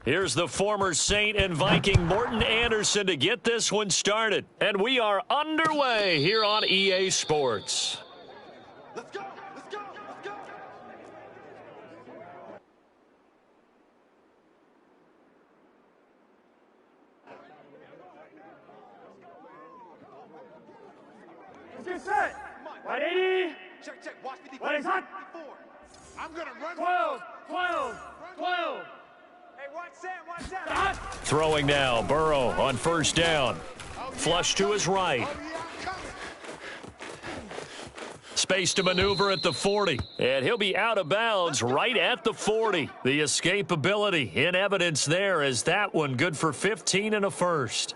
Here's the former Saint and Viking Morten Andersen to get this one started. And we are underway here on EA Sports. Let's go! Let's go! Let's go! Let's get set! 180! Check. Watch me. What is hot? I'm gonna run. 12! 12! 12! Hey, watch that. Throwing now, Burrow on first down. Flush to his right. Space to maneuver at the 40. And he'll be out of bounds right at the 40. The escapability in evidence there as that one good for 15 and a first.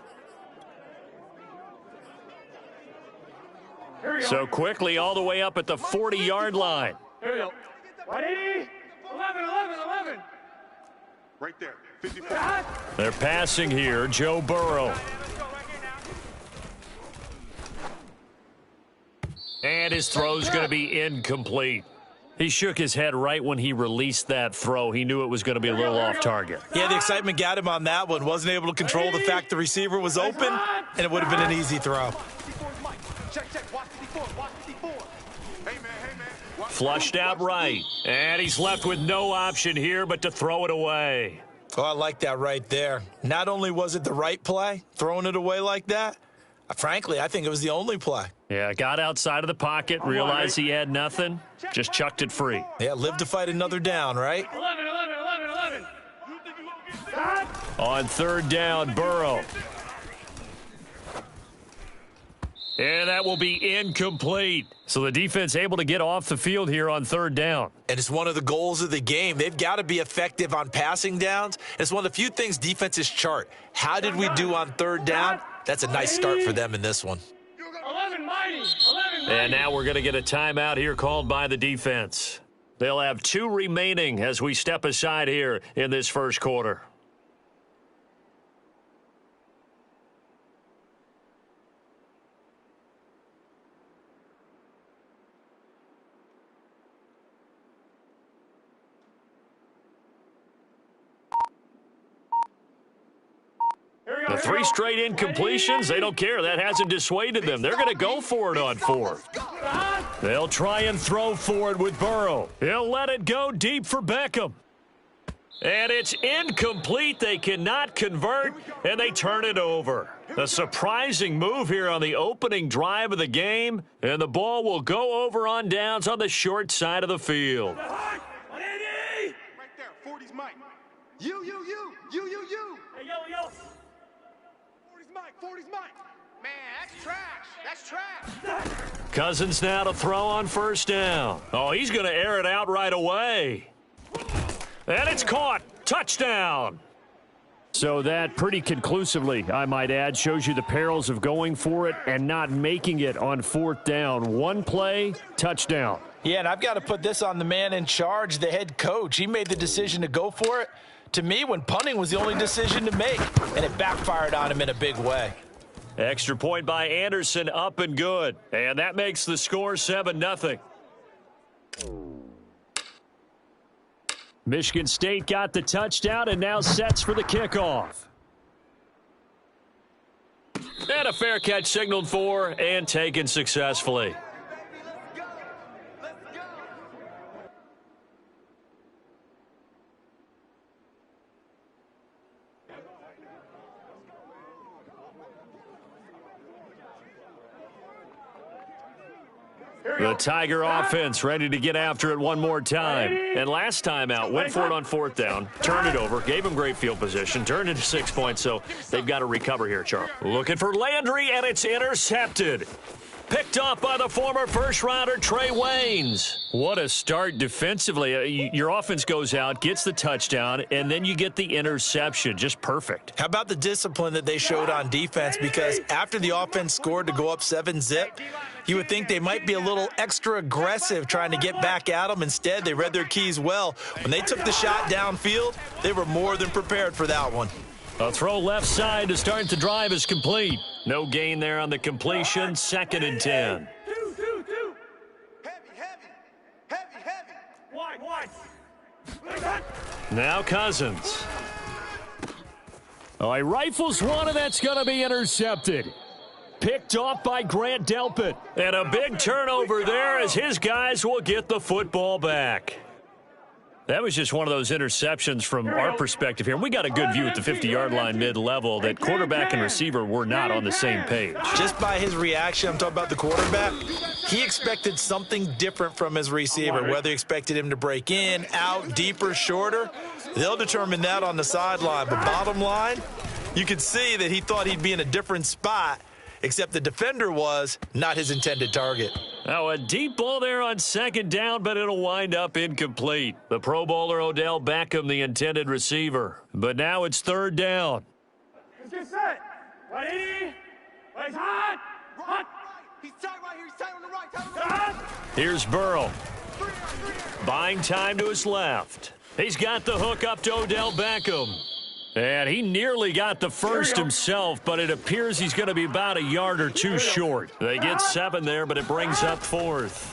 So quickly all the way up at the 40-yard line. Here we go. 180! 11! Right there. 55. They're passing here, Joe Burrow. And his throw's going to be incomplete. He shook his head right when he released that throw. He knew it was going to be a little off target. Yeah, the excitement got him on that one. Wasn't able to control the fact the receiver was open, and it would have been an easy throw. Check. Watch 54. Watch 54. Hey, man. Flushed out right. And he's left with no option here but to throw it away. Oh, I like that right there. Not only was it the right play, throwing it away like that, frankly, I think it was the only play. Yeah, got outside of the pocket, realized he had nothing, just chucked it free. Yeah, live to fight another down, right? 11! On third down, Burrow. And that will be incomplete. So the defense able to get off the field here on third down. And it's one of the goals of the game. They've got to be effective on passing downs. It's one of the few things defenses chart. How did we do on third down? That's a nice start for them in this one. 11 mighty! And now we're going to get a timeout here called by the defense. They'll have 2 remaining as we step aside here in this first quarter. The 3 straight incompletions, they don't care. That hasn't dissuaded them. They're going to go for it on 4th. They'll try and throw for it with Burrow. He'll let it go deep for Beckham. And it's incomplete. They cannot convert, and they turn it over. A surprising move here on the opening drive of the game, and the ball will go over on downs on the short side of the field. 180! Right there. 40's Mike. You. Hey, yo. 40's Mike. Man, that's trash. Cousins now to throw on first down. Oh, he's going to air it out right away. And it's caught. Touchdown. So that pretty conclusively, I might add, shows you the perils of going for it and not making it on 4th down. 1 play, touchdown. Yeah, and I've got to put this on the man in charge, the head coach. He made the decision to go for it. To me, when punting was the only decision to make, and it backfired on him in a big way. Extra point by Andersen, up and good. And that makes the score 7-0. Michigan State got the touchdown and now sets for the kickoff. And a fair catch signaled for and taken successfully. The Tiger offense ready to get after it one more time. And last time out, went for it on 4th down, turned it over, gave him great field position, turned into 6 points, so they've got to recover here, Charles. Looking for Landry, and it's intercepted. Picked off by the former first-rounder Trey Waynes. What a start defensively. Your offense goes out, gets the touchdown, and then you get the interception. Just perfect. How about the discipline that they showed on defense? Because after the offense scored to go up 7-zip, you would think they might be a little extra aggressive trying to get back at them. Instead, they read their keys well. When they took the shot downfield, they were more than prepared for that one. A throw left side to start the drive is complete. No gain there on the completion. 2nd and 10. Two. Heavy. Wide. Now Cousins. Oh, he rifles one, and that's going to be intercepted. Picked off by Grant Delpit. And a big turnover there as his guys will get the football back. That was just one of those interceptions from our perspective here. We got a good view at the 50-yard line mid-level that quarterback and receiver were not on the same page. Just by his reaction, I'm talking about the quarterback, he expected something different from his receiver, whether he expected him to break in, out, deeper, shorter. They'll determine that on the sideline. But bottom line, you could see that he thought he'd be in a different spot, except the defender was not his intended target. Now a deep ball there on second down, but it'll wind up incomplete. The Pro Bowler Odell Beckham, the intended receiver. But now it's third down. Let's get set. 180. He's hot. Hot. He's tight right here. He's tight on the right. Tight on the Hot. right. Here's Burrow. Buying time to his left. He's got the hook up to Odell Beckham. And he nearly got the first himself, but it appears he's going to be about a yard or two short. They get 7 there, but it brings up fourth.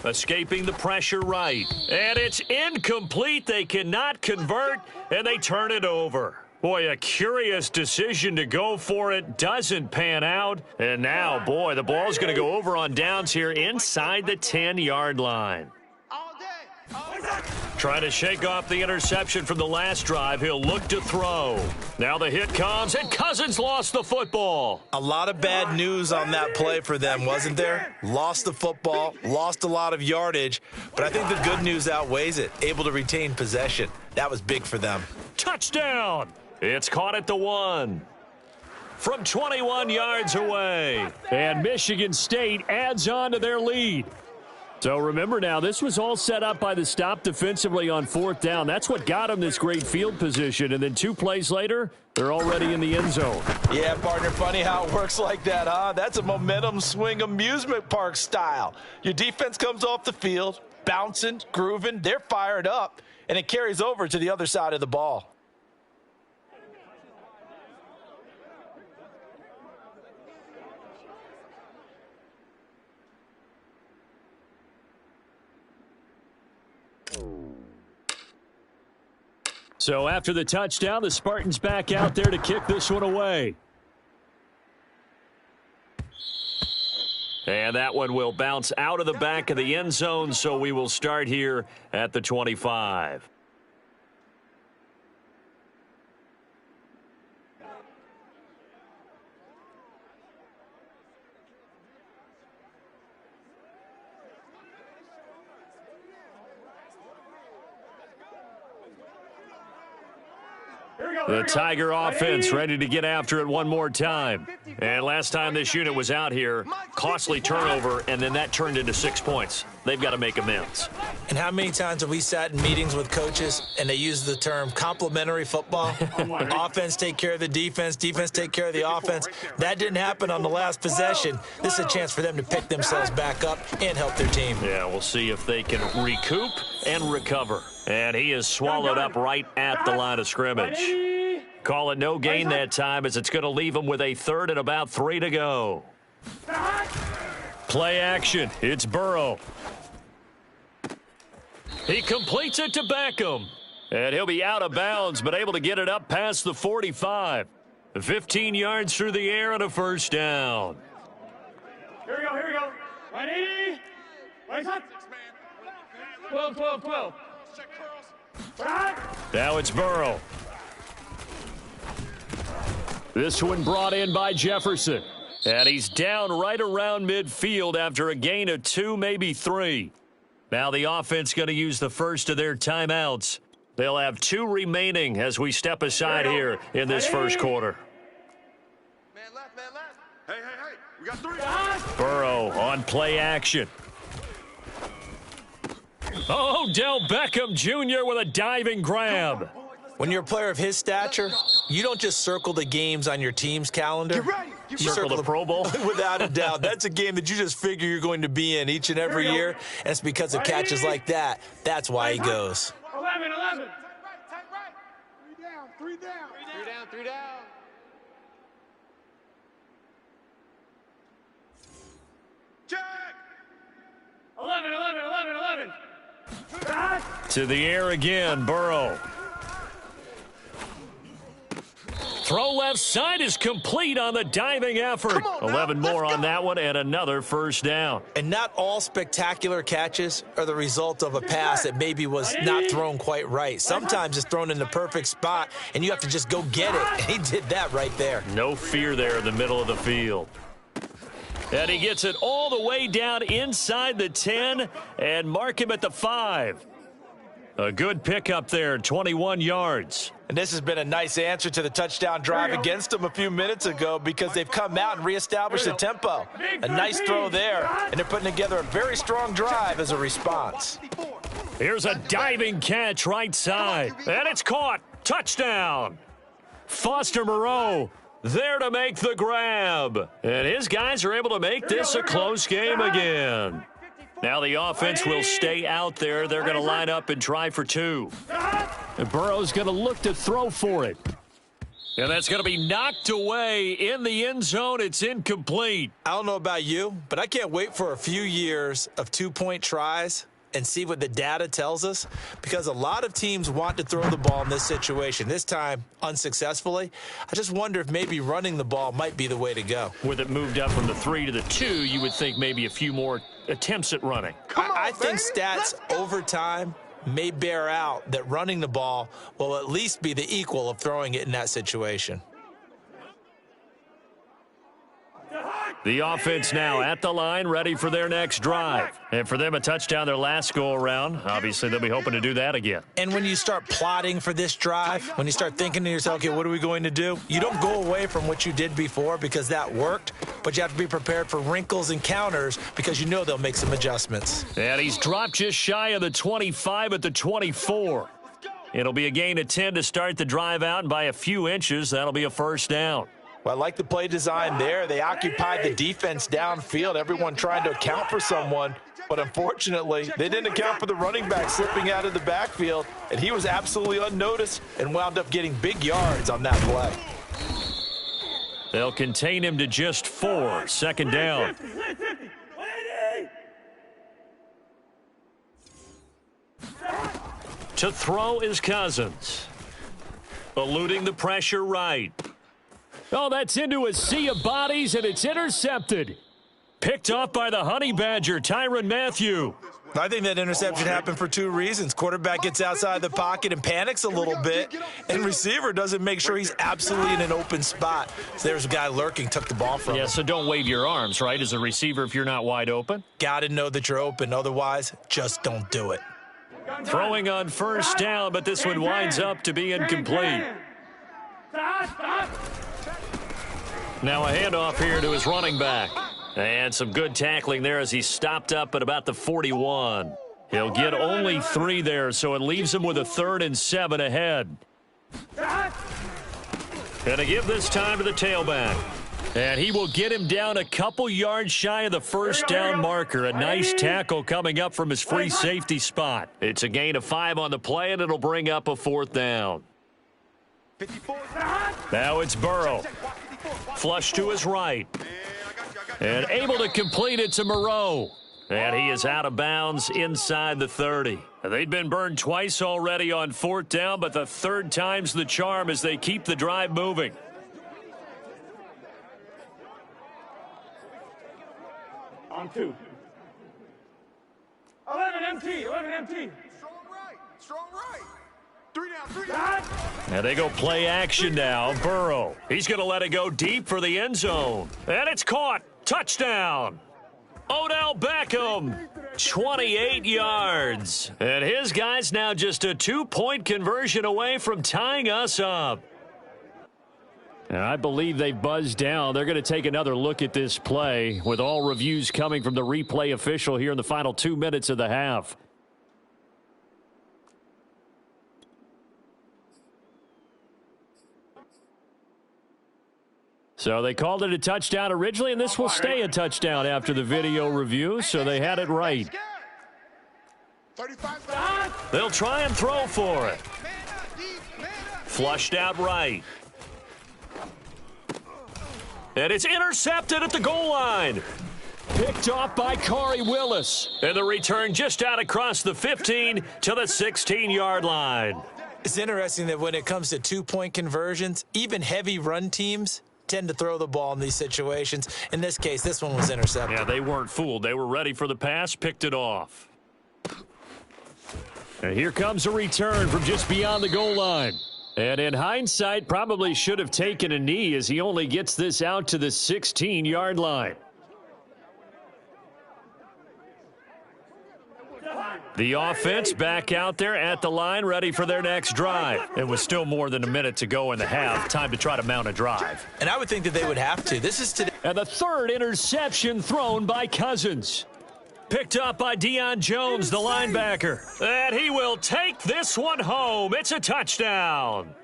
Escaping the pressure right. And it's incomplete. They cannot convert, and they turn it over. Boy, a curious decision to go for it. Doesn't pan out. And now, boy, the ball's going to go over on downs here inside the 10-yard line. All day. All day. Trying to shake off the interception from the last drive. He'll look to throw. Now the hit comes, and Cousins lost the football. A lot of bad news on that play for them, wasn't there? Lost the football, lost a lot of yardage, but I think the good news outweighs it. Able to retain possession. That was big for them. Touchdown! It's caught at the 1. From 21 yards away. And Michigan State adds on to their lead. So remember now, this was all set up by the stop defensively on fourth down. That's what got them this great field position. And then 2 plays later, they're already in the end zone. Yeah, partner, funny how it works like that, huh? That's a momentum swing amusement park style. Your defense comes off the field, bouncing, grooving, they're fired up, and it carries over to the other side of the ball. So after the touchdown, the Spartans back out there to kick this one away. And that one will bounce out of the back of the end zone, so we will start here at the 25. The Tiger offense ready to get after it one more time. And last time this unit was out here, costly turnover, and then that turned into 6 points. They've got to make amends. And how many times have we sat in meetings with coaches and they use the term complementary football? Offense take care of the defense, defense take care of the offense. That didn't happen on the last possession. This is a chance for them to pick themselves back up and help their team. Yeah, we'll see if they can recoup and recover. And he is swallowed up right at the line of scrimmage. Call it no gain that time as it's going to leave him with a third and about 3 to go. Play action. It's Burrow. He completes it to Beckham. And he'll be out of bounds, but able to get it up past the 45. 15 yards through the air and a first down. Here we go, here we go. 180. Wait, hot. 12, 12, 12. Now it's Burrow. This one brought in by Jefferson. And he's down right around midfield after a gain of 2, maybe 3. Now the offense going to use the first of their timeouts. They'll have 2 remaining as we step aside here in this first quarter. Man left, man left. Hey, hey, hey. We got 3. Burrow on play action. Oh, Odell Beckham Jr. with a diving grab. When you're a player of his stature, you don't just circle the games on your team's calendar. Get ready. You Circle the Pro Bowl? Without a doubt. That's a game that you just figure you're going to be in each and every year, and it's because of catches like that. That's why he goes. 11, 11. Tight right. 3 down, 3 down. 3 down, 3 down. Check. 11, 11, 11, 11. To the air again, Burrow. Throw left side is complete on the diving effort. 11 more on that one and another first down. And not all spectacular catches are the result of a pass that maybe was not thrown quite right. Sometimes it's thrown in the perfect spot, and you have to just go get it. And he did that right there. No fear there in the middle of the field. And he gets it all the way down inside the 10 and mark him at the 5. A good pickup there, 21 yards. And this has been a nice answer to the touchdown drive against them a few minutes ago because they've come out and reestablished the tempo. A nice throw there, and they're putting together a very strong drive as a response. Here's a diving catch right side, and it's caught. Touchdown. Foster Moreau there to make the grab. And his guys are able to make this a close game again. Now the offense will stay out there. They're going to line up and try for 2. And Burrow's going to look to throw for it. And that's going to be knocked away in the end zone. It's incomplete. I don't know about you, but I can't wait for a few years of 2-point tries and see what the data tells us, because a lot of teams want to throw the ball in this situation, this time unsuccessfully. I just wonder if maybe running the ball might be the way to go. With it moved up from the 3 to the 2, you would think maybe a few more attempts at running. I think stats over time may bear out that running the ball will at least be the equal of throwing it in that situation. The offense now at the line, ready for their next drive. And for them, a touchdown their last go-around. Obviously, they'll be hoping to do that again. And when you start plotting for this drive, when you start thinking to yourself, okay, what are we going to do? You don't go away from what you did before because that worked, but you have to be prepared for wrinkles and counters because you know they'll make some adjustments. And he's dropped just shy of the 25 at the 24. It'll be a gain of 10 to start the drive out, and by a few inches, that'll be a first down. Well, I like the play design there. They occupied the defense downfield, everyone trying to account for someone. But unfortunately, they didn't account for the running back slipping out of the backfield, and he was absolutely unnoticed and wound up getting big yards on that play. They'll contain him to just 4. Second down. To throw is Cousins. Eluding the pressure right. Oh, that's into a sea of bodies, and it's intercepted. Picked off by the Honey Badger, Tyrann Mathieu. I think that interception happened for 2 reasons. Quarterback gets outside the pocket and panics a little bit, and receiver doesn't make sure he's absolutely in an open spot. So there's a guy lurking, took the ball from him. Yeah, so don't wave your arms, right, as a receiver if you're not wide open. Got to know that you're open. Otherwise, just don't do it. Throwing on first down, but this one winds up to be incomplete. Now a handoff here to his running back. And some good tackling there as he stopped up at about the 41. He'll get only 3 there, so it leaves him with a 3rd and 7 ahead. And to give this time to the tailback. And he will get him down a couple yards shy of the first down marker. A nice tackle coming up from his free safety spot. It's a gain of 5 on the play, and it'll bring up a 4th down. Now it's Burrow. Flush to his right. And able to complete it to Moreau. And he is out of bounds inside the 30. They've been burned twice already on 4th down, but the 3rd time's the charm as they keep the drive moving. On 2. 11 MT, 11 MT. Strong right, strong right. 3 down, 3 down. And they go play action now. Burrow. He's going to let it go deep for the end zone. And it's caught. Touchdown. Odell Beckham. 28 yards. And his guys now just a 2-point conversion away from tying us up. And I believe they've buzzed down. They're going to take another look at this play with all reviews coming from the replay official here in the final 2 minutes of the half. So they called it a touchdown originally, and this will stay a touchdown after the video review, so they had it right. They'll try and throw for it. Flushed out right. And it's intercepted at the goal line. picked off by Corey Willis. And the return just out across the 15 to the 16-yard line. It's interesting that when it comes to two-point conversions, even heavy run teams tend to throw the ball in these situations. In this case, this one was intercepted. Yeah, they weren't fooled. They were ready for the pass, picked it off. And here comes a return from just beyond the goal line. And in hindsight, probably should have taken a knee as he only gets this out to the 16-yard line. The offense back out there at the line, ready for their next drive. It was still more than a minute to go in the half. Time to try to mount a drive. And I would think that they would have to. This is today. And the third interception thrown by Cousins. Picked up by Deion Jones, the linebacker. And he will take this one home. It's a touchdown.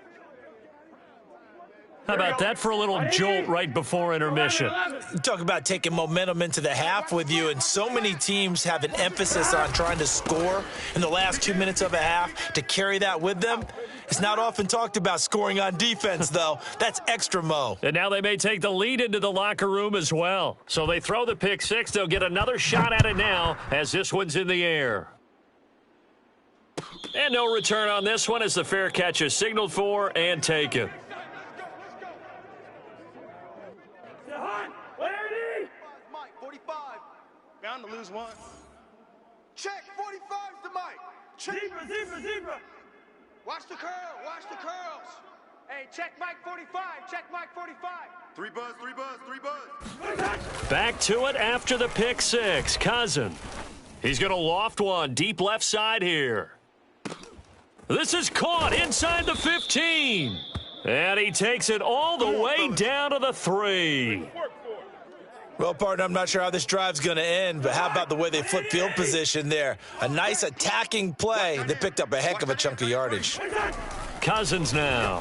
How about that for a little jolt right before intermission? You talk about taking momentum into the half with you, and so many teams have an emphasis on trying to score in the last 2 minutes of a half to carry that with them. It's not often talked about scoring on defense, though. That's extra mo. And now they may take the lead into the locker room as well. So they throw the pick six. They'll get another shot at it now as this one's in the air. And no return on this one as the fair catch is signaled for and taken. Mike, 45. Bound to lose one. Check, 45's the Mike. Check. Zebra. Watch the curl, watch the curls. Hey, check Mike 45, check Mike 45. Three buzz. Back to it after the pick six. Cousin. He's going to loft one deep left side here. This is caught inside the 15. And he takes it all the way down to the 3. Well, partner, I'm not sure how this drive's going to end, but how about the way they flip field position there? A nice attacking play that picked up a heck of a chunk of yardage. Cousins now.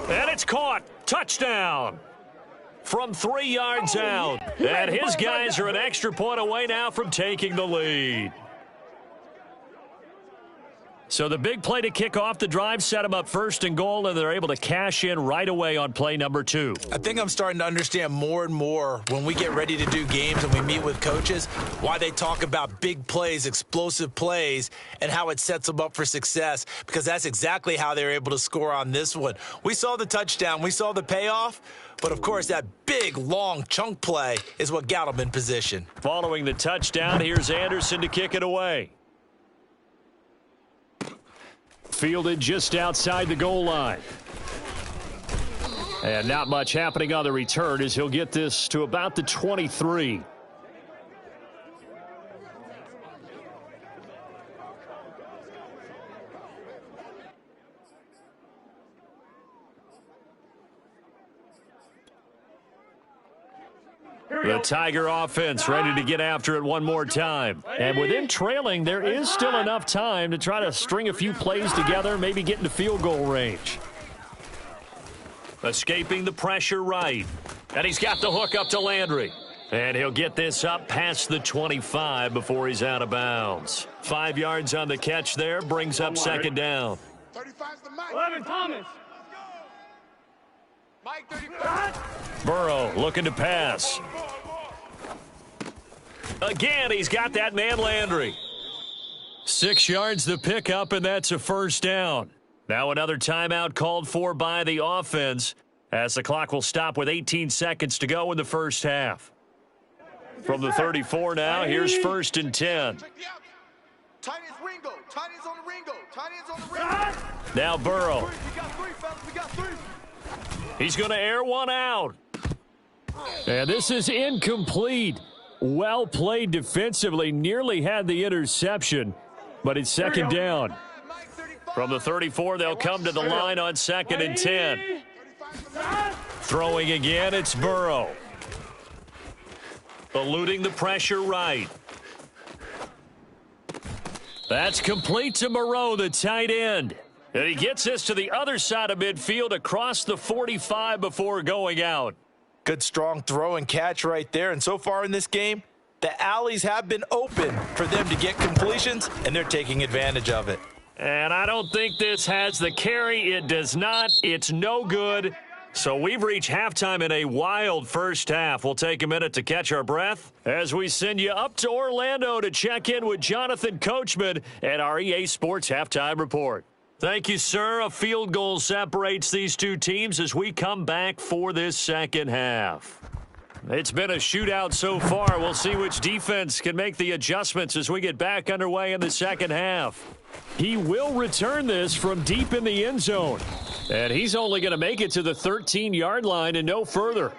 And it's caught. Touchdown. From 3 yards out. And his guys are an extra point away now from taking the lead. So the big play to kick off the drive set them up first and goal, and they're able to cash in right away on play number 2. I think I'm starting to understand more and more when we get ready to do games and we meet with coaches why they talk about big plays, explosive plays, and how it sets them up for success, because that's exactly how they were able to score on this one. We saw the touchdown. We saw the payoff. But, of course, that big, long chunk play is what got them in position. Following the touchdown, here's Anderson to kick it away. Fielded just outside the goal line. And not much happening on the return as he'll get this to about the 23. The Tiger offense ready to get after it one more time. And with them trailing, there is still enough time to try to string a few plays together, maybe get into field goal range. Escaping the pressure right. And he's got the hook up to Landry. And he'll get this up past the 25 before he's out of bounds. 5 yards on the catch there, brings up second down. 35's the Mike. 11 Thomas. Mike 35. Burrow looking to pass. Again, he's got that man Landry. 6 yards the pickup, and that's a first down. Now another timeout called for by the offense as the clock will stop with 18 seconds to go in the first half. From the 34 now, here's 1st and 10. Tight ends Ringo. Tight ends on the Ringo. Tight ends on the Ringo. Now Burrow. We got 3, fellas. We got 3. He's going to air one out. And this is incomplete. Well played defensively. Nearly had the interception, but it's second down. From the 34, they'll come to the line on 2nd and 10. Throwing again, it's Burrow. Eluding the pressure right. That's complete to Moreau, the tight end. And he gets this to the other side of midfield across the 45 before going out. Good, strong throw and catch right there. And so far in this game, the alleys have been open for them to get completions, and they're taking advantage of it. And I don't think this has the carry. It does not. It's no good. So we've reached halftime in a wild first half. We'll take a minute to catch our breath as we send you up to Orlando to check in with Jonathan Coachman at our EA Sports Halftime Report. Thank you, sir. A field goal separates these two teams as we come back for this second half. It's been a shootout so far. We'll see which defense can make the adjustments as we get back underway in the second half. He will return this from deep in the end zone. And he's only going to make it to the 13-yard line and no further.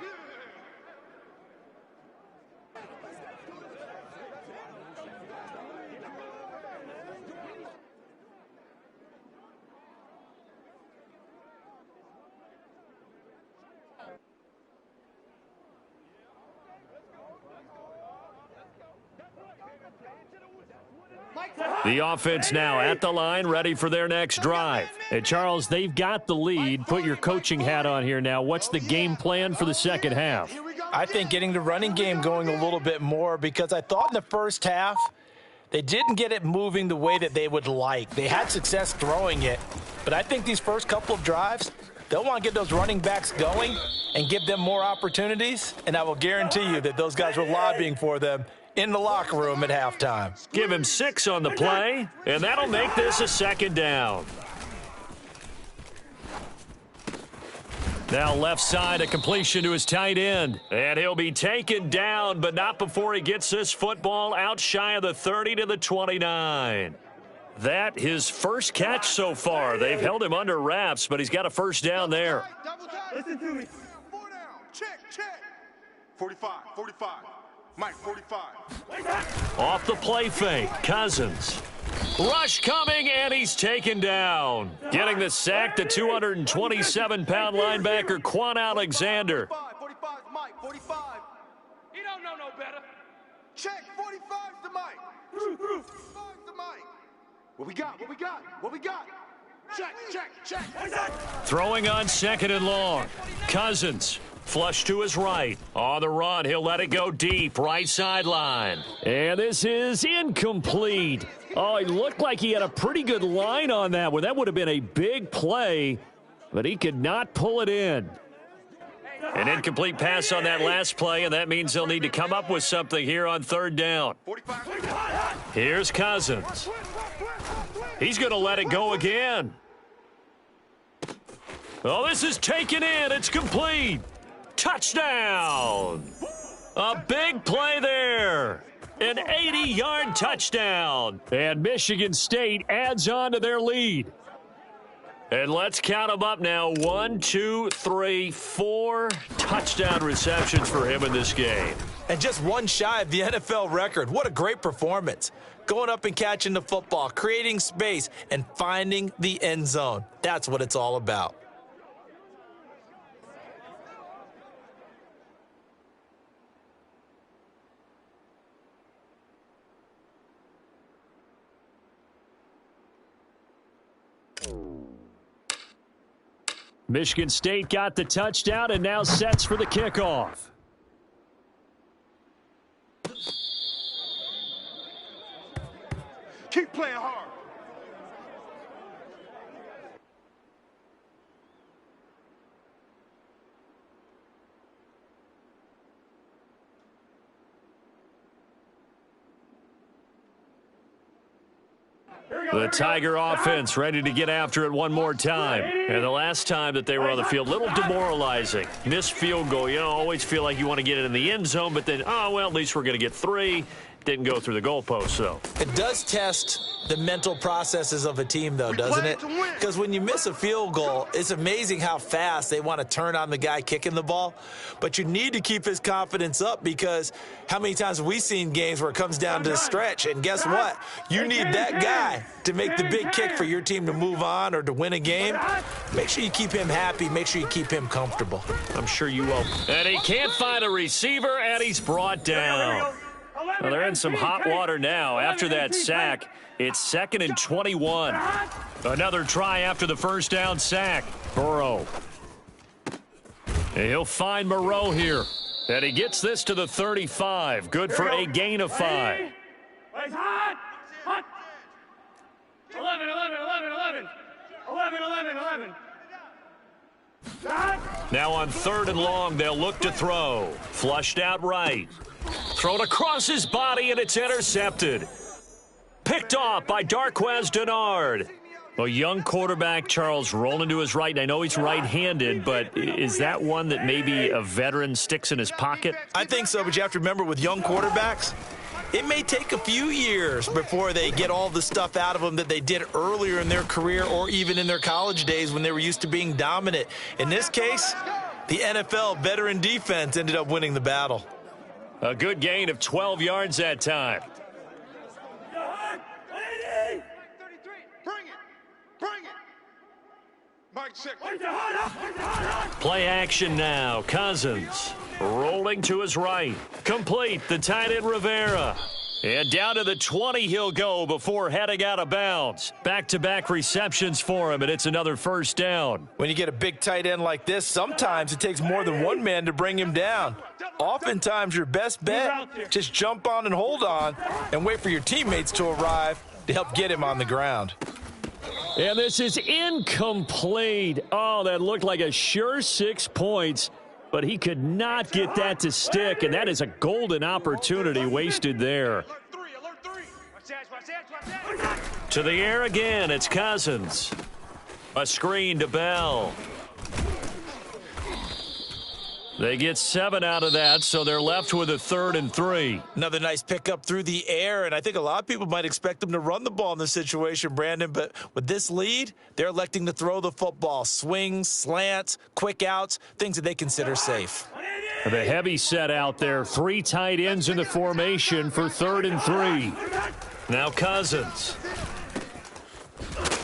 The offense now at the line, ready for their next drive. And Charles, they've got the lead. Put your coaching hat on here now. What's the game plan for the second half? I think getting the running game going a little bit more, because I thought in the first half they didn't get it moving the way that they would like. They had success throwing it, but I think these first couple of drives, they'll want to get those running backs going and give them more opportunities, and I will guarantee you that those guys were lobbying for them in the locker room at halftime. Give him 6 on the play, and that'll make this a second down. Now left side, a completion to his tight end. And he'll be taken down, but not before he gets this football out shy of the 30 to the 29. That his first catch so far. They've held him under wraps, but he's got a first down there. Listen to me. 4 down. Check. 45. Mike, 45. Off the play fake, Cousins. Rush coming, and he's taken down. Getting the sack, the 227-pound linebacker, Quan Alexander. 45 Mike, 45. He don't know no better. Check, 45 to Mike. 45 to Mike. What we got? Check. Throwing on second and long. Cousins. Flush to his right. On the run, he'll let it go deep. Right sideline. And this is incomplete. Oh, it looked like he had a pretty good line on that one. That would have been a big play, but he could not pull it in. An incomplete pass on that last play, and that means they'll need to come up with something here on third down. Here's Cousins. He's going to let it go again. Oh, this is taken in. It's complete. Touchdown! A big play there. An 80-yard touchdown. And Michigan State adds on to their lead. And let's count them up now. 1, 2, 3, 4 touchdown receptions for him in this game. And just one shy of the NFL record. What a great performance. Going up and catching the football, creating space, and finding the end zone. That's what it's all about. Michigan State got the touchdown and now sets for the kickoff. Keep playing hard. The Tiger offense ready to get after it one more time. And the last time that they were on the field, a little demoralizing. Missed field goal. You know, always feel like you want to get it in the end zone, but then, oh, well, at least we're going to get 3. Didn't go through the goalpost, though. It does test the mental processes of a team, though, doesn't it? Because when you miss a field goal, it's amazing how fast they want to turn on the guy kicking the ball. But you need to keep his confidence up, because how many times have we seen games where it comes down to the stretch? And guess what? You need that guy to make the big kick for your team to move on or to win a game. Make sure you keep him happy. Make sure you keep him comfortable. I'm sure you will. And he can't find a receiver, and he's brought down. Well, they're in some hot water now. After that sack, it's 2nd and 21. Another try after the first down sack. Burrow. And he'll find Moreau here. And he gets this to the 35. Good for a gain of 5. It's hot! 11. Now on 3rd and long, they'll look to throw. Flushed out right. Thrown across his body, and it's intercepted. Picked off by Darqueze Dennard. A young quarterback, Charles, rolling to his right. And I know he's right-handed, but is that one that maybe a veteran sticks in his pocket? I think so, but you have to remember with young quarterbacks, it may take a few years before they get all the stuff out of them that they did earlier in their career or even in their college days when they were used to being dominant. In this case, the NFL veteran defense ended up winning the battle. A good gain of 12 yards that time. Play action now. Cousins rolling to his right. Complete. The tight end Rivera. And down to the 20 he'll go before heading out of bounds. Back-to-back receptions for him, and it's another first down. When you get a big tight end like this, sometimes it takes more than one man to bring him down. Oftentimes your best bet, just jump on and hold on and wait for your teammates to arrive to help get him on the ground. And this is incomplete. Oh, that looked like a sure 6 points, but he could not get that to stick, and that is a golden opportunity wasted there. To the air again, it's Cousins. A screen to Bell. They get 7 out of that, so they're left with a 3rd and 3. Another nice pickup through the air, and I think a lot of people might expect them to run the ball in this situation, Brandon, but with this lead, they're electing to throw the football. Swings, slants, quick outs, things that they consider safe. The heavy set out there. 3 tight ends in the formation for 3rd and 3. Now Cousins.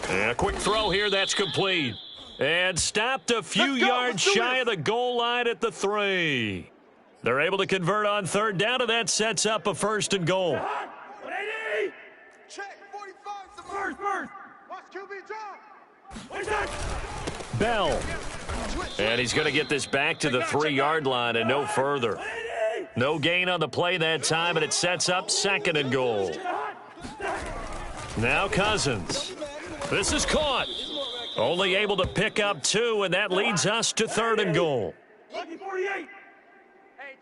And a quick throw here, that's complete. And stopped a few yards shy of the goal line at the 3. They're able to convert on 3rd down, and that sets up a 1st and goal. Check 45 to first. Watch QB drop. Bell. And he's going to get this back to the 3-yard line and no further. No gain on the play that time, and it sets up 2nd and goal. Now Cousins. This is caught. Only able to pick up 2, and that leads us to 3rd and goal. Hey,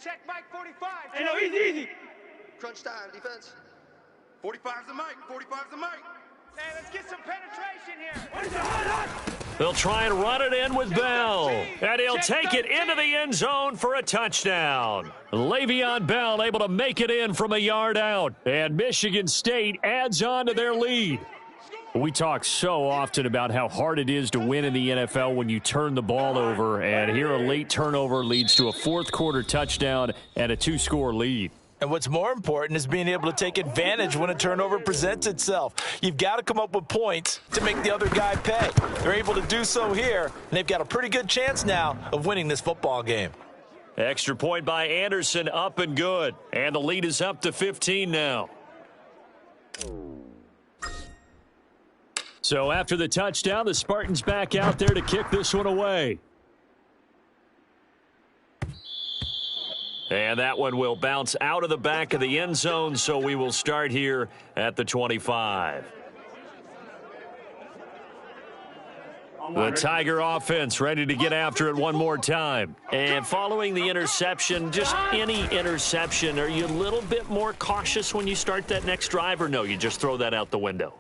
check Mike 45. Hey, no, easy. Crunch time, defense. 45's the mic. 45's the mic. Hey, let's get some penetration here. They'll try and run it in with Bell. And he'll take it into the end zone for a touchdown. Le'Veon Bell able to make it in from a yard out. And Michigan State adds on to their lead. We talk so often about how hard it is to win in the NFL when you turn the ball over, and here a late turnover leads to a 4th quarter touchdown and a 2-score lead. And what's more important is being able to take advantage when a turnover presents itself. You've got to come up with points to make the other guy pay. They're able to do so here, and they've got a pretty good chance now of winning this football game. Extra point by Anderson, up and good. And the lead is up to 15 now. So after the touchdown, the Spartans back out there to kick this one away. And that one will bounce out of the back of the end zone, so we will start here at the 25. The Tiger offense ready to get after it one more time. And following the interception, just any interception, are you a little bit more cautious when you start that next drive, or no, you just throw that out the window?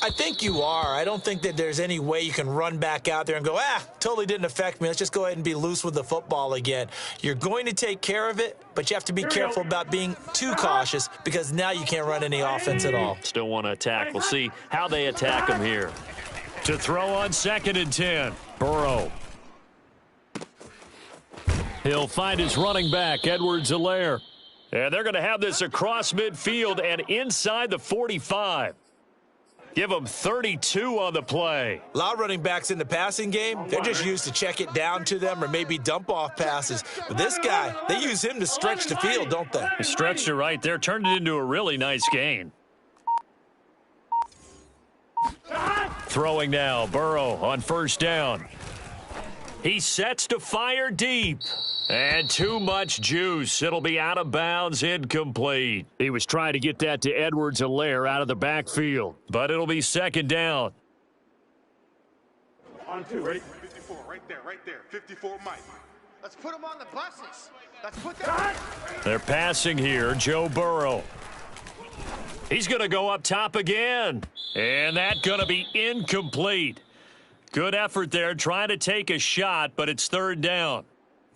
I think you are. I don't think that there's any way you can run back out there and go, totally didn't affect me. Let's just go ahead and be loose with the football again. You're going to take care of it, but you have to be careful about being too cautious because now you can't run any offense at all. Still want to attack. We'll see how they attack him here. To throw on 2nd and 10, Burrow. He'll find his running back, Edwards-Helaire. And they're going to have this across midfield and inside the 45. Give them 32 on the play. A lot of running backs in the passing game, they're just used to check it down to them or maybe dump off passes. But this guy, they use him to stretch the field, don't they? He stretched it right there, turned it into a really nice gain. Throwing now, Burrow on 1st down. He sets to fire deep. And too much juice. It'll be out of bounds, incomplete. He was trying to get that to Edwards-Helaire out of the backfield. But it'll be 2nd down. On 2, ready? 54, right Right there. 54 Mike. Let's put him on the buses. Let's put that. They're passing here. Joe Burrow. He's going to go up top again. And that's going to be incomplete. Good effort there trying to take a shot, but it's third down.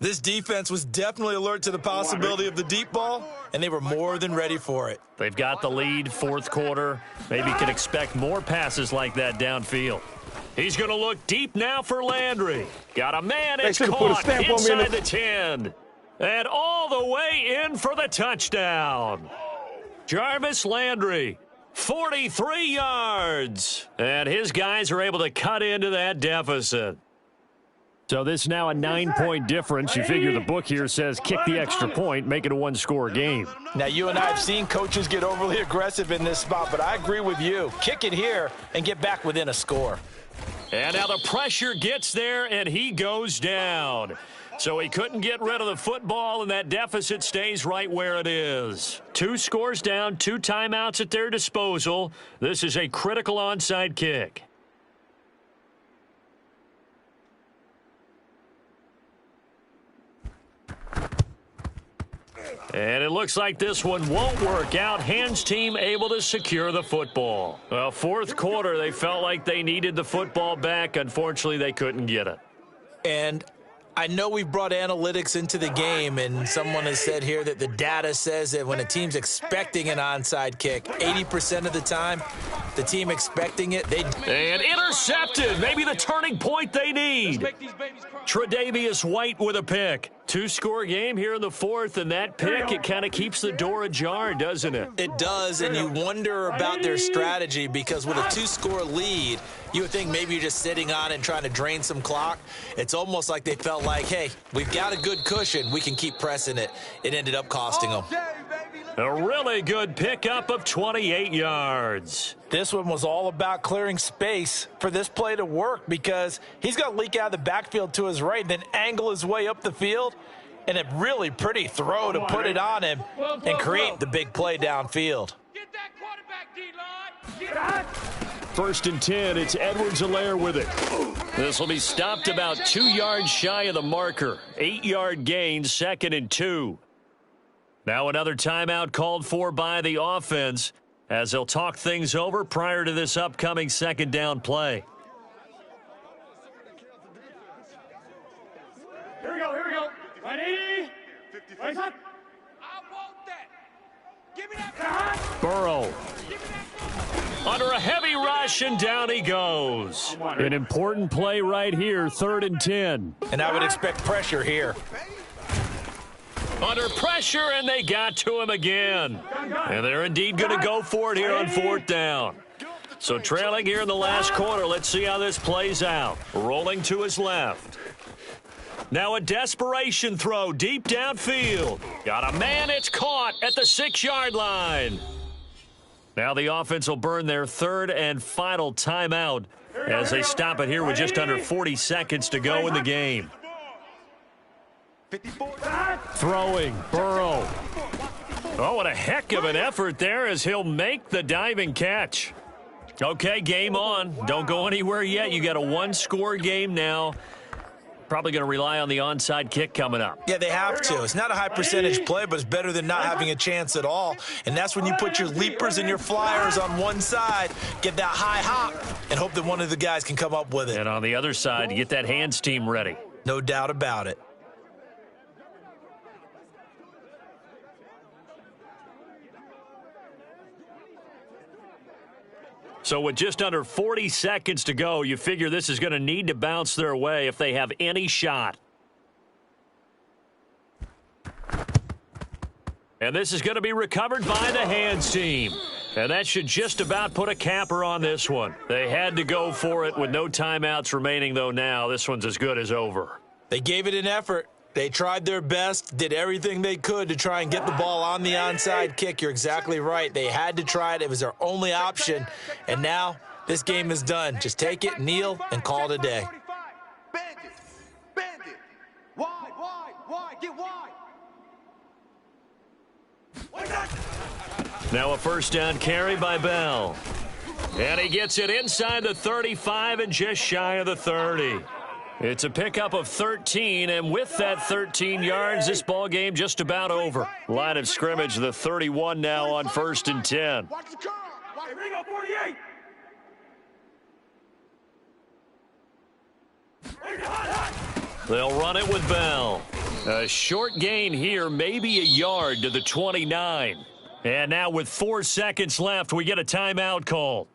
This defense was definitely alert to the possibility of the deep ball, and they were more than ready for it. They've got the lead, fourth quarter. Maybe can expect more passes like that downfield. He's going to look deep now for Landry. Got a man, it's caught inside the 10. And all the way in for the touchdown. Jarvis Landry, 43 yards. And his guys are able to cut into that deficit. So this is now a 9-point difference. You figure the book here says kick the extra point, make it a one-score game. Now, you and I have seen coaches get overly aggressive in this spot, but I agree with you. Kick it here and get back within a score. And now the pressure gets there, and he goes down. So he couldn't get rid of the football, and that deficit stays right where it is. 2 scores down, 2 timeouts at their disposal. This is a critical onside kick. And it looks like this one won't work out. Hands team able to secure the football. Well, fourth quarter, they felt like they needed the football back. Unfortunately, they couldn't get it. And I know we've brought analytics into the game, and someone has said here that the data says that when a team's expecting an onside kick, 80% of the time, the team expecting it, And intercepted. Maybe the turning point they need. Tre'Davious White with a pick. 2-score game here in the fourth, and that pick, it kind of keeps the door ajar, doesn't it? It does, and you wonder about their strategy because with a 2-score lead, you would think maybe you're just sitting on it and trying to drain some clock. It's almost like they felt like, hey, we've got a good cushion. We can keep pressing it. It ended up costing them. A really good pickup of 28 yards. This one was all about clearing space for this play to work because he's going to leak out of the backfield to his right, then angle his way up the field, and a really pretty throw to put it on him and create the big play downfield. Get that quarterback, D-line. First and 10, it's Edwards-Helaire with it. This will be stopped about 2 yards shy of the marker. 8-yard gain, 2nd and 2. Now another timeout called for by the offense as they'll talk things over prior to this upcoming second down play. Here we go. 180. Raise up. I want that. Give me that. Burrow under a heavy rush, and down he goes. An important play right here, 3rd and 10. And I would expect pressure here. Under pressure, and they got to him again. And they're indeed going to go for it here on 4th down. So trailing here in the last quarter, let's see how this plays out. Rolling to his left. Now a desperation throw deep downfield. Got a man, it's caught at the 6-yard line. Now the offense will burn their 3rd and final timeout as they stop it here with just under 40 seconds to go in the game. Throwing, Burrow. Oh, what a heck of an effort there as he'll make the diving catch. Okay, game on. Don't go anywhere yet. You got a 1-score game now. Probably going to rely on the onside kick coming up. Yeah, they have to. It's not a high percentage play, but it's better than not having a chance at all. And that's when you put your leapers and your flyers on one side, get that high hop, and hope that one of the guys can come up with it. And on the other side, you get that hands team ready. No doubt about it. So with just under 40 seconds to go, you figure this is going to need to bounce their way if they have any shot. And this is going to be recovered by the hands team. And that should just about put a capper on this one. They had to go for it with no timeouts remaining, though now. This one's as good as over. They gave it an effort. They tried their best, did everything they could to try and get the ball on the onside kick. You're exactly right. They had to try it. It was their only option. And now this game is done. Just take it, kneel, and call it a day. Bandit. Wide. Get wide. Now a first down carry by Bell. And he gets it inside the 35 and just shy of the 30. It's a pickup of 13, and with that 13 yards, this ball game just about over. Line of scrimmage, the 31 now on 1st and 10. Watch the curve. Hey, Ringo, 48. They'll run it with Bell. A short gain here, maybe a yard to the 29. And now with 4 seconds left, we get a timeout call.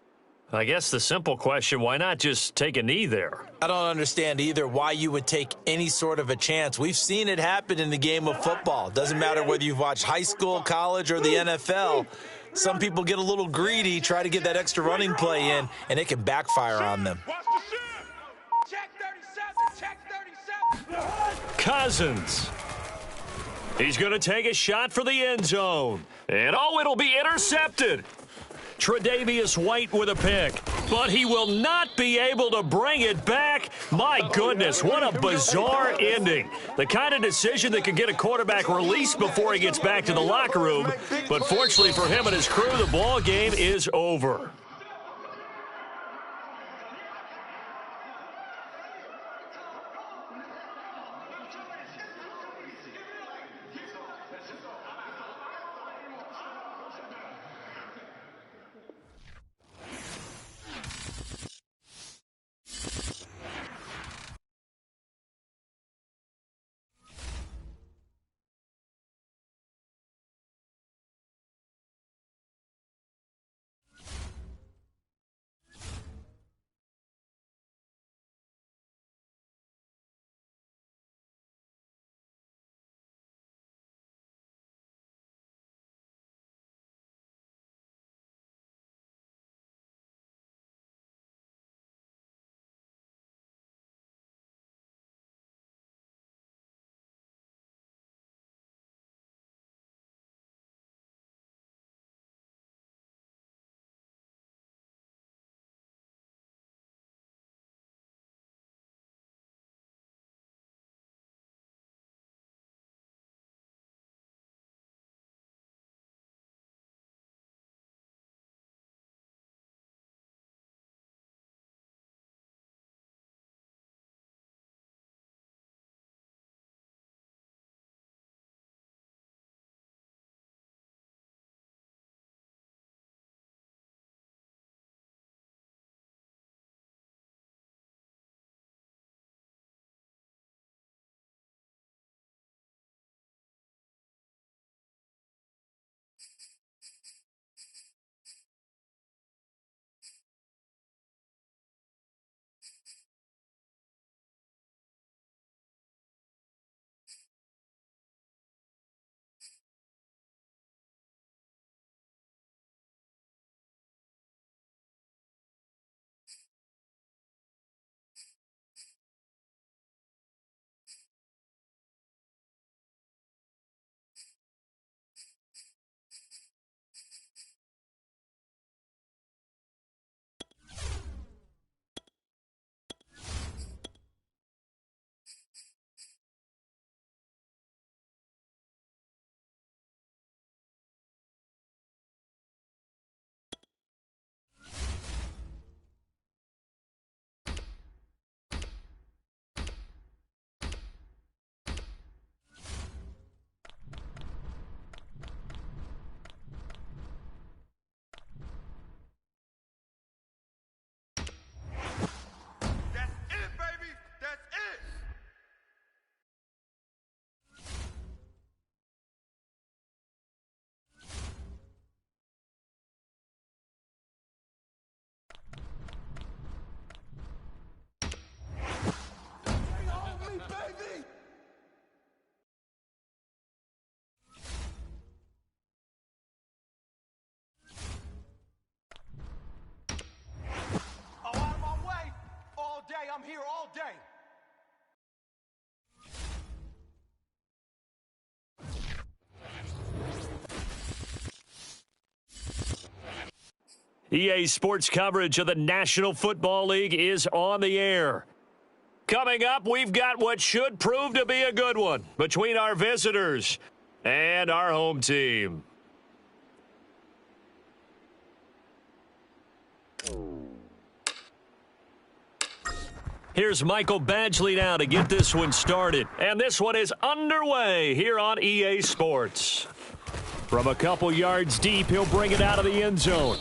I guess the simple question, why not just take a knee there? I don't understand either why you would take any sort of a chance. We've seen it happen in the game of football. Doesn't matter whether you've watched high school, college, or the NFL. Some people get a little greedy, try to get that extra running play in, and it can backfire on them. Watch the shift. Check 37. Check 37. Cousins. He's going to take a shot for the end zone. And, oh, it'll be intercepted. Tre'Davious White with a pick, but he will not be able to bring it back. My goodness, what a bizarre ending. The kind of decision that could get a quarterback released before he gets back to the locker room. But fortunately for him and his crew, the ball game is over. I'm here all day. EA Sports coverage of the National Football League is on the air. Coming up, we've got what should prove to be a good one between our visitors and our home team. Here's Michael Badgley now to get this one started. And this one is underway here on EA Sports. From a couple yards deep, he'll bring it out of the end zone.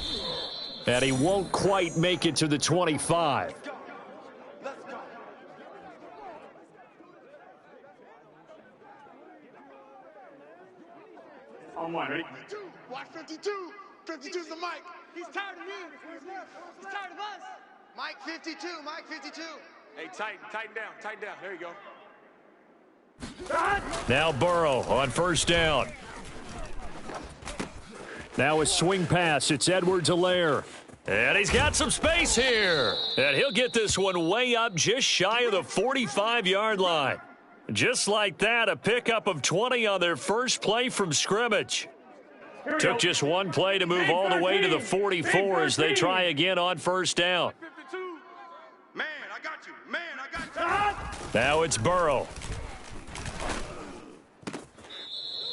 And he won't quite make it to the 25. On one, ready? Watch 52. 52's the mic. He's tired of you. He's tired of us. Mike 52. Mike 52. Hey, tighten down. There you go. Now Burrow on first down. Now a swing pass. It's Edwards-Helaire. And he's got some space here. And he'll get this one way up just shy of the 45-yard line. Just like that, a pickup of 20 on their first play from scrimmage. Took just one play to move all the way to the 44 as they try again on first down. 52. Man, I got you. Man, I got you. Now it's Burrow.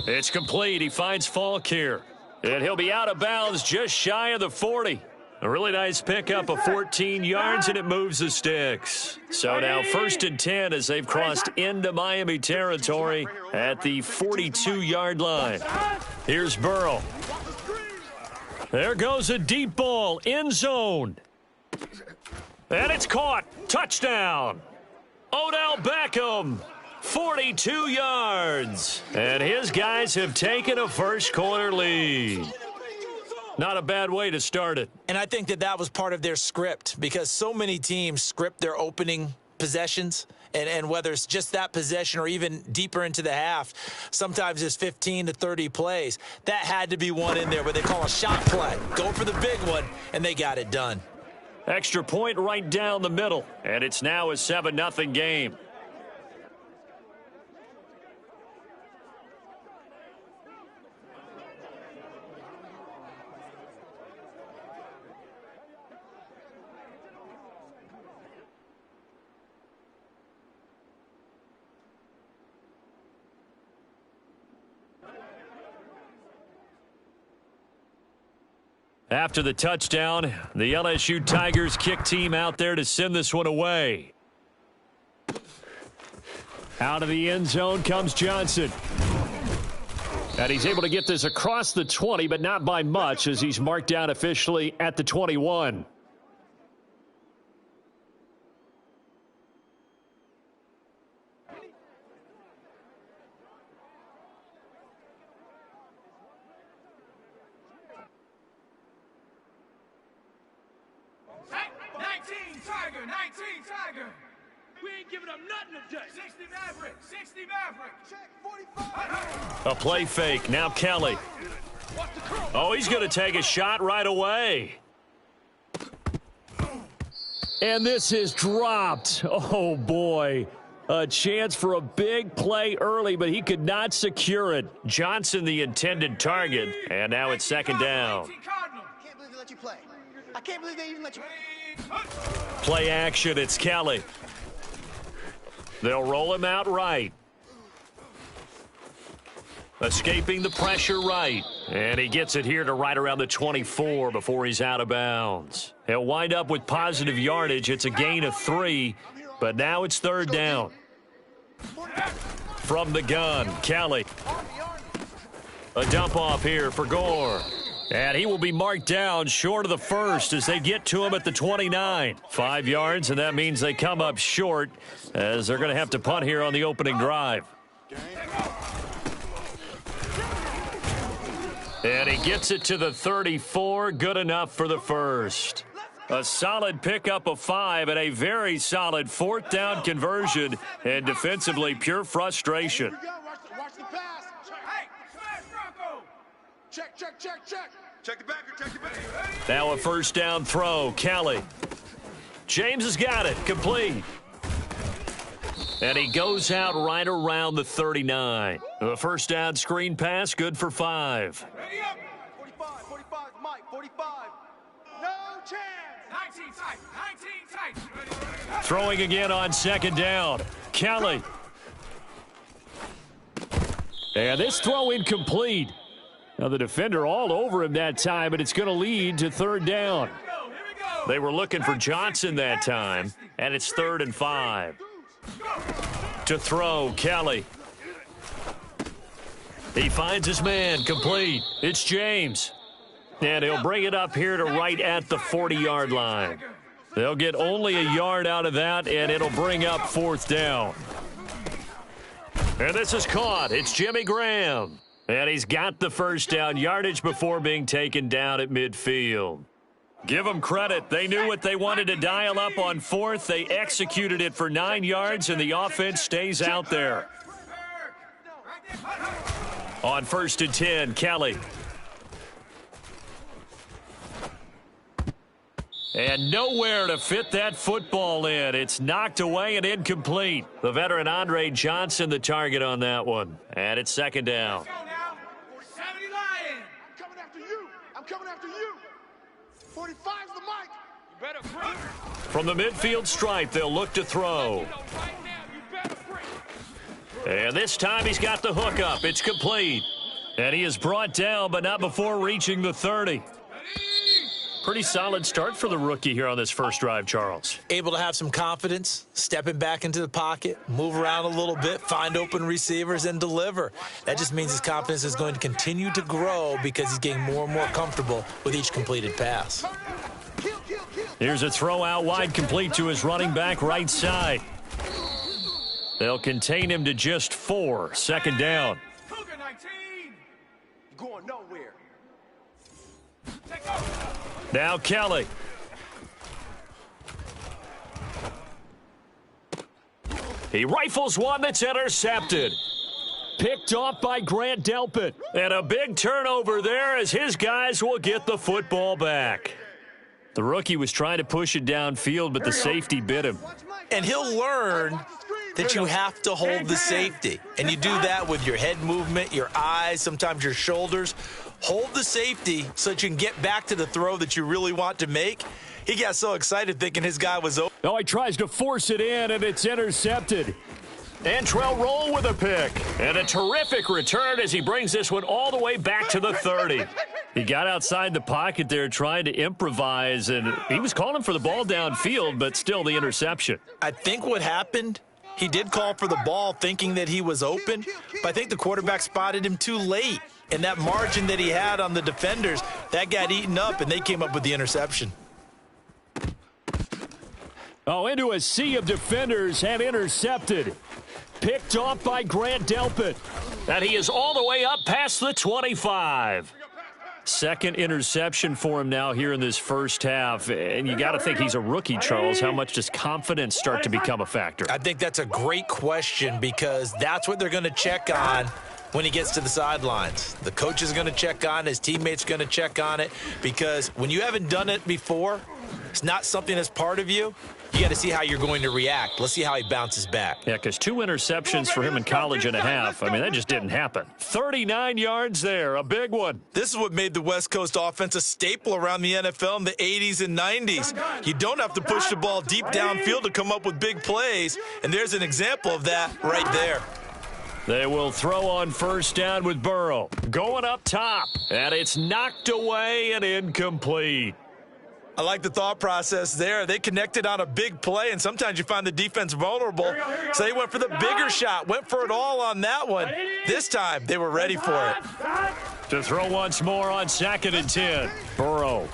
It's complete. He finds Falk here. And he'll be out of bounds just shy of the 40. A really nice pickup of 14 yards, and it moves the sticks. So now 1st and 10 as they've crossed into Miami territory at the 42-yard line. Here's Burrow. There goes a deep ball, end zone. And it's caught. Touchdown. Odell Beckham. 42 yards. And his guys have taken a first-quarter lead. Not a bad way to start it. And I think that was part of their script because so many teams script their opening possessions. And whether it's just that possession or even deeper into the half, sometimes it's 15 to 30 plays. That had to be one in there where they call a shot play. Go for the big one, and they got it done. Extra point right down the middle. And it's now a 7-0 game. After the touchdown, the LSU Tigers kick team out there to send this one away. Out of the end zone comes Johnson. And he's able to get this across the 20, but not by much as he's marked down officially at the 21. Tiger. We ain't giving up nothing today. 60 Maverick. 60 Maverick. Check 45. A play fake. Now Kelly. Oh, he's going to take a shot right away. And this is dropped. Oh, boy. A chance for a big play early, but he could not secure it. Johnson, the intended target. And now it's second down. I can't believe they let you play. I can't believe they even let you play. Play action, it's Kelly. They'll roll him out right. Escaping the pressure right. And he gets it here to right around the 24 before he's out of bounds. He'll wind up with positive yardage. It's a gain of 3, but now it's third down. From the gun, Kelly. A dump off here for Gore. And he will be marked down short of the first as they get to him at the 29. 5 yards, and that means they come up short as they're going to have to punt here on the opening drive. And he gets it to the 34. Good enough for the first. A solid pickup of 5 and a very solid 4th down conversion. And defensively, pure frustration. Here we go. Watch the pass. Hey, smash Bronco. Check. Check the backer. Check the backer. Now a first down throw. Kelly. James has got it. Complete. And he goes out right around the 39. The first down screen pass, good for 5. Ready up. 45, Mike, 45. No chance. 19 tight. Throwing again on second down. Kelly. And this throw incomplete. Now the defender all over him that time, but it's going to lead to third down. Here we go. They were looking for Johnson that time, and it's 3rd and 5. To throw, Kelly. He finds his man, complete. It's James. And he'll bring it up here to right at the 40-yard line. They'll get only a yard out of that, and it'll bring up 4th down. And this is caught. It's Jimmy Graham. And he's got the first down yardage before being taken down at midfield. Give them credit. They knew what they wanted to dial up on 4th. They executed it for 9 yards, and the offense stays out there. On 1st and 10, Kelly. And nowhere to fit that football in. It's knocked away and incomplete. The veteran Andre Johnson, the target on that one. And it's 2nd down. Coming after you. I'm coming after you. 45's the mic. You better bring. From the midfield stripe, they'll look to throw. And this time he's got the hook up. It's complete. And he is brought down, but not before reaching the 30. Pretty solid start for the rookie here on this first drive, Charles. Able to have some confidence, stepping back into the pocket, move around a little bit, find open receivers, and deliver. That just means his confidence is going to continue to grow because he's getting more and more comfortable with each completed pass. Here's a throw out wide, complete to his running back right side. They'll contain him to just 4. 2nd down. Going nowhere. Now Kelly. He rifles one that's intercepted. Picked off by Grant Delpit. And a big turnover there as his guys will get the football back. The rookie was trying to push it downfield, but the safety bit him. And he'll learn that you have to hold the safety. And you do that with your head movement, your eyes, sometimes your shoulders. Hold the safety so that you can get back to the throw that you really want to make. He got so excited thinking his guy was open. Oh, he tries to force it in, and it's intercepted. Antrell Roll with a pick. And a terrific return as he brings this one all the way back to the 30. He got outside the pocket there trying to improvise, and he was calling for the ball downfield, but still the interception. I think what happened, he did call for the ball thinking that he was open, but I think the quarterback spotted him too late. And that margin that he had on the defenders, that got eaten up, and they came up with the interception. Oh, into a sea of defenders and intercepted. Picked off by Grant Delpit. And he is all the way up past the 25. 2nd interception for him now here in this first half. And you got to think he's a rookie, Charles. How much does confidence start to become a factor? I think that's a great question because that's what they're going to check on when he gets to the sidelines. The coach is going to check on it. His teammates are going to check on it because when you haven't done it before, it's not something that's part of you. You got to see how you're going to react. Let's see how he bounces back. Yeah, because 2 interceptions for him in college and a half. I mean, that just didn't happen. 39 yards there, a big one. This is what made the West Coast offense a staple around the NFL in the 80s and 90s. You don't have to push the ball deep downfield to come up with big plays, and there's an example of that right there. They will throw on 1st down with Burrow. Going up top, and it's knocked away and incomplete. I like the thought process there. They connected on a big play, and sometimes you find the defense vulnerable. So they went for the bigger shot, went for it all on that one. This time, they were ready for it. To throw once more on 2nd and 10. Burrow.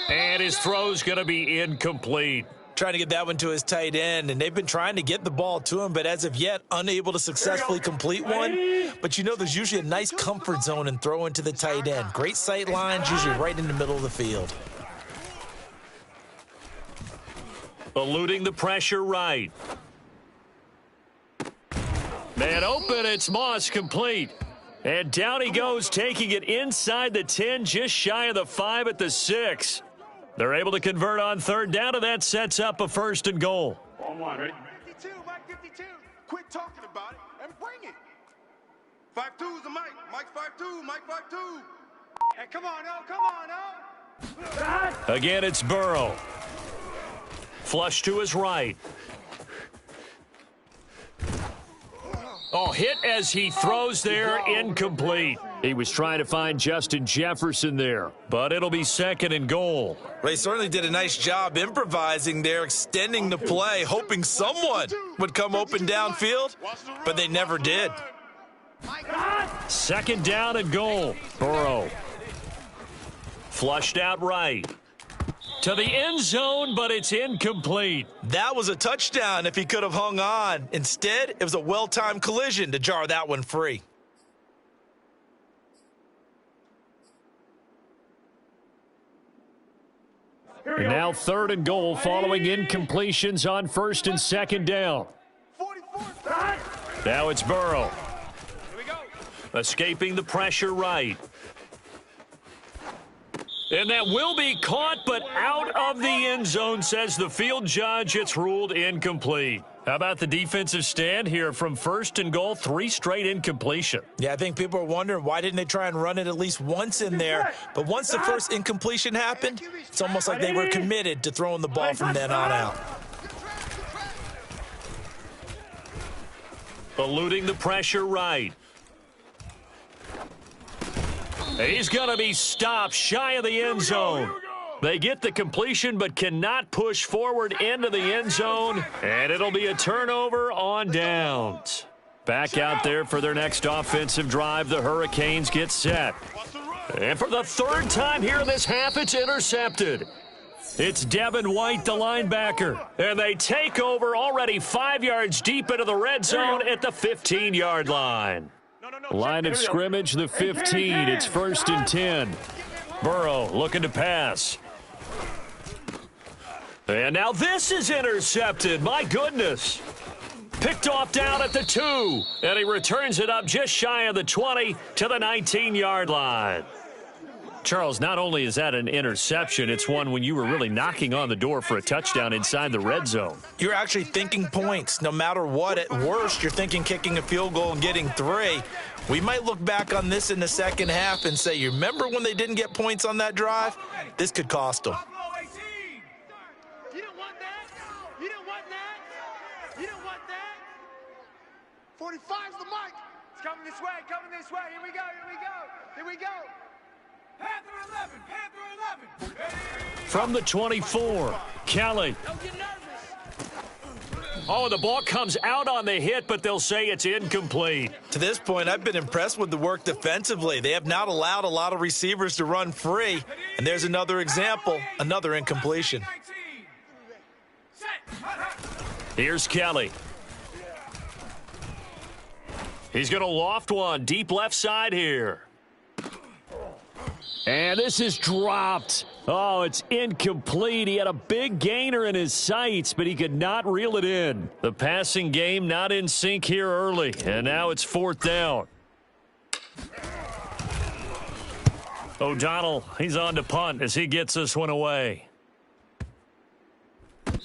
And his throw's going to be incomplete. Trying to get that one to his tight end, and they've been trying to get the ball to him, but as of yet, unable to successfully complete one. But you know there's usually a nice comfort zone and throw into the tight end. Great sight lines, usually right in the middle of the field. Eluding the pressure right. Man open, it's Moss, complete. And down he goes, taking it inside the 10, just shy of the 5 at the 6. They're able to convert on 3rd down, and that sets up a 1st and goal. On 1, ready? 52, Mike 52. Quit talking about it and bring it. 5-2's the mic. Mike 5-2, Mike 5-2. Hey, come on, no. Again, it's Burrow. Flush to his right. Oh, hit as he throws there, incomplete. He was trying to find Justin Jefferson there, but it'll be 2nd and goal. They certainly did a nice job improvising there, extending the play, hoping someone would come open downfield, but they never did. 2nd down and goal. Burrow. Flushed out right. To the end zone, but it's incomplete. That was a touchdown if he could have hung on. Instead, it was a well-timed collision to jar that one free. And now 3rd and goal following incompletions on 1st and 2nd down. Now it's Burrow. Escaping the pressure right. And that will be caught, but out of the end zone, says the field judge. It's ruled incomplete. How about the defensive stand here from 1st and goal, 3 straight incompletion? Yeah, I think people are wondering why didn't they try and run it at least once in there. But once the first incompletion happened, it's almost like they were committed to throwing the ball from then on out. Eluding the pressure right. He's going to be stopped shy of the end zone. They get the completion but cannot push forward into the end zone, and it'll be a turnover on downs. Back out there for their next offensive drive, the Hurricanes get set. And for the 3rd time here in this half, it's intercepted. It's Devin White, the linebacker, and they take over already 5 yards deep into the red zone at the 15-yard line. Line of scrimmage, the 15. It's 1st and 10. Burrow looking to pass. And now this is intercepted. My goodness. Picked off down at the 2. And he returns it up just shy of the 20 to the 19-yard line. Charles, not only is that an interception, it's one when you were really knocking on the door for a touchdown inside the red zone. You're actually thinking points. No matter what, at worst, you're thinking kicking a field goal and getting 3. We might look back on this in the second half and say, you remember when they didn't get points on that drive? This could cost them. You don't want that. You don't want that. You don't want that. 45's the mic. It's coming this way. Coming this way. Here we go. Here we go. Here we go. Panther 11. Panther 11. From the 24, Kelly. Don't get nervous. Oh, the ball comes out on the hit, but they'll say it's incomplete. To this point, I've been impressed with the work defensively. They have not allowed a lot of receivers to run free. And there's another example, another incompletion. Here's Kelly. He's going to loft one deep left side here. And this is dropped. Oh, it's incomplete. He had a big gainer in his sights, but he could not reel it in. The passing game not in sync here early, and now it's 4th down. O'Donnell, he's on to punt as he gets this one away.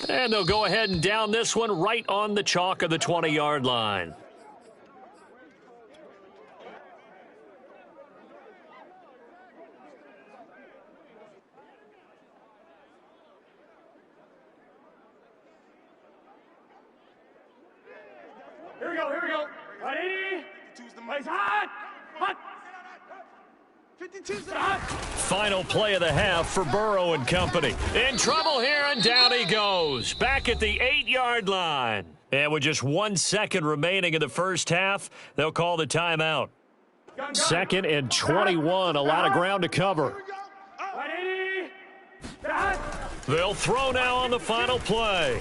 And they'll go ahead and down this one right on the chalk of the 20-yard line. Here we go. Here we go. Ready? 52's the mic. Hot. Hot. 52's the hot. Final play of the half for Burrow and company. In trouble here, and down he goes. Back at the 8-yard line. And with just 1 second remaining in the first half, they'll call the timeout. 2nd and 21. A lot of ground to cover. Ready? They'll throw now on the final play.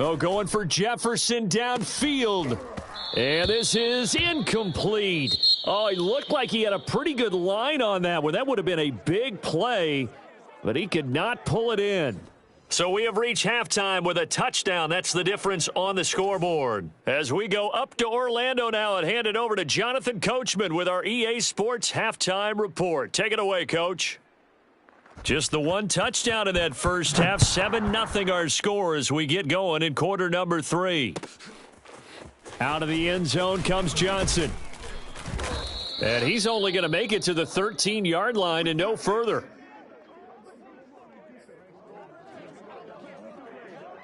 Oh, going for Jefferson downfield. And this is incomplete. Oh, he looked like he had a pretty good line on that one. That would have been a big play, but he could not pull it in. So we have reached halftime with a touchdown. That's the difference on the scoreboard. As we go up to Orlando now and hand it over to Jonathan Coachman with our EA Sports Halftime Report. Take it away, Coach. Just the one touchdown in that first half. 7-0 our score as we get going in quarter number 3. Out of the end zone comes Johnson. And he's only going to make it to the 13-yard line and no further.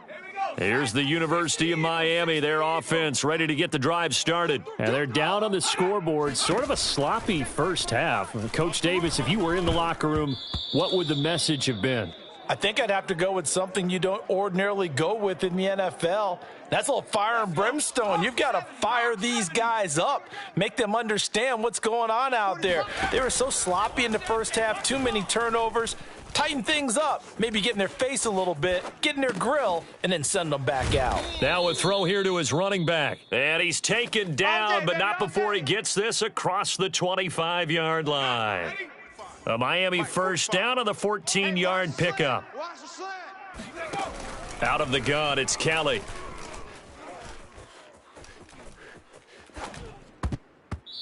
Here we go. Here's the University of Miami, their offense ready to get the drive started. And they're down on the scoreboard. Sort of a sloppy first half. Coach Davis, if you were in the locker room, what would the message have been? I think I'd have to go with something you don't ordinarily go with in the NFL. That's a little fire and brimstone. You've got to fire these guys up, make them understand what's going on out there. They were so sloppy in the first half, too many turnovers. Tighten things up, maybe get in their face a little bit, get in their grill, and then send them back out. Now a throw here to his running back. And he's taken down, but not before he gets this across the 25-yard line. A Miami first down on the 14-yard pickup. Out of the gun, it's Kelly.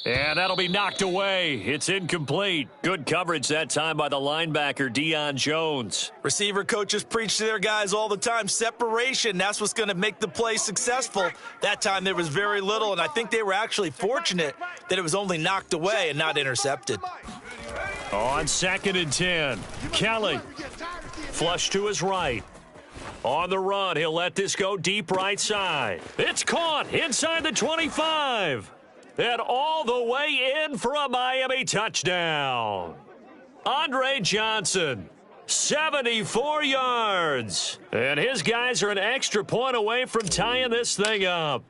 And that'll be knocked away. It's incomplete. Good coverage that time by the linebacker, Deion Jones. Receiver coaches preach to their guys all the time. Separation, that's what's going to make the play successful. That time there was very little, and I think they were actually fortunate that it was only knocked away and not intercepted. On 2nd and 10, Kelly. Flush to his right. On the run, he'll let this go deep right side. It's caught inside the 25. And all the way in for a Miami touchdown. Andre Johnson, 74 yards. And his guys are an extra point away from tying this thing up.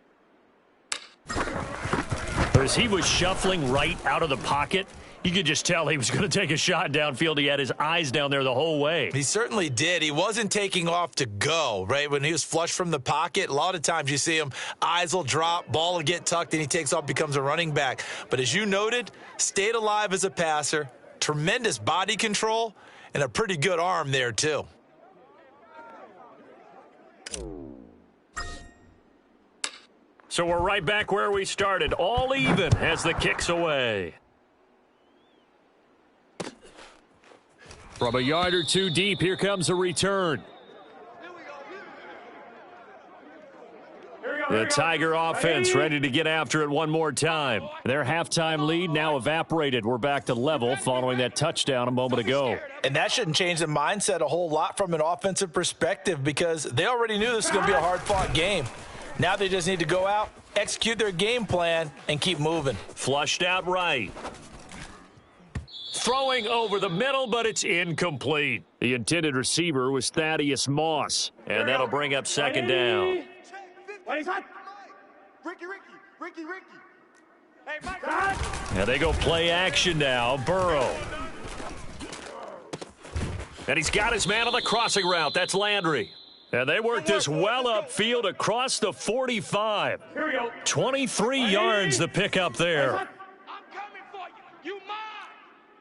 As he was shuffling right out of the pocket, you could just tell he was going to take a shot downfield. He had his eyes down there the whole way. He certainly did. He wasn't taking off to go, right? When he was flushed from the pocket, a lot of times you see him, eyes will drop, ball will get tucked, and he takes off, becomes a running back. But as you noted, stayed alive as a passer, tremendous body control, and a pretty good arm there, too. So we're right back where we started, all even as the kick's away. From a yard or two deep, here comes a return. The Tiger offense ready to get after it one more time. Their halftime lead now evaporated. We're back to level following that touchdown a moment ago. And that shouldn't change the mindset a whole lot from an offensive perspective because they already knew this was going to be a hard-fought game. Now they just need to go out, execute their game plan, and keep moving. Flushed out right. Throwing over the middle, but it's incomplete. The intended receiver was Thaddeus Moss. And that'll bring up 2nd down. Ricky. Hey, Mike. And they go play action now. Burrow. And he's got his man on the crossing route. That's Landry. And they work this well upfield across the 45. 23 yards the pickup there. I'm coming for you. You mine.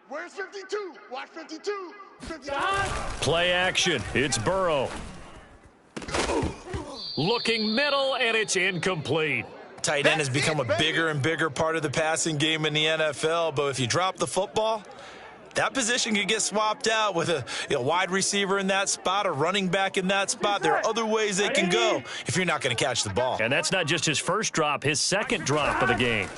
Where's 52? Watch 52. 52. Play action. It's Burrow. Looking middle, and it's incomplete. Tight end has become a bigger and bigger part of the passing game in the NFL, but if you drop the football, that position could get swapped out with a wide receiver in that spot, a running back in that spot. There are other ways they can go if you're not going to catch the ball. And that's not just his first drop, his second drop of the game.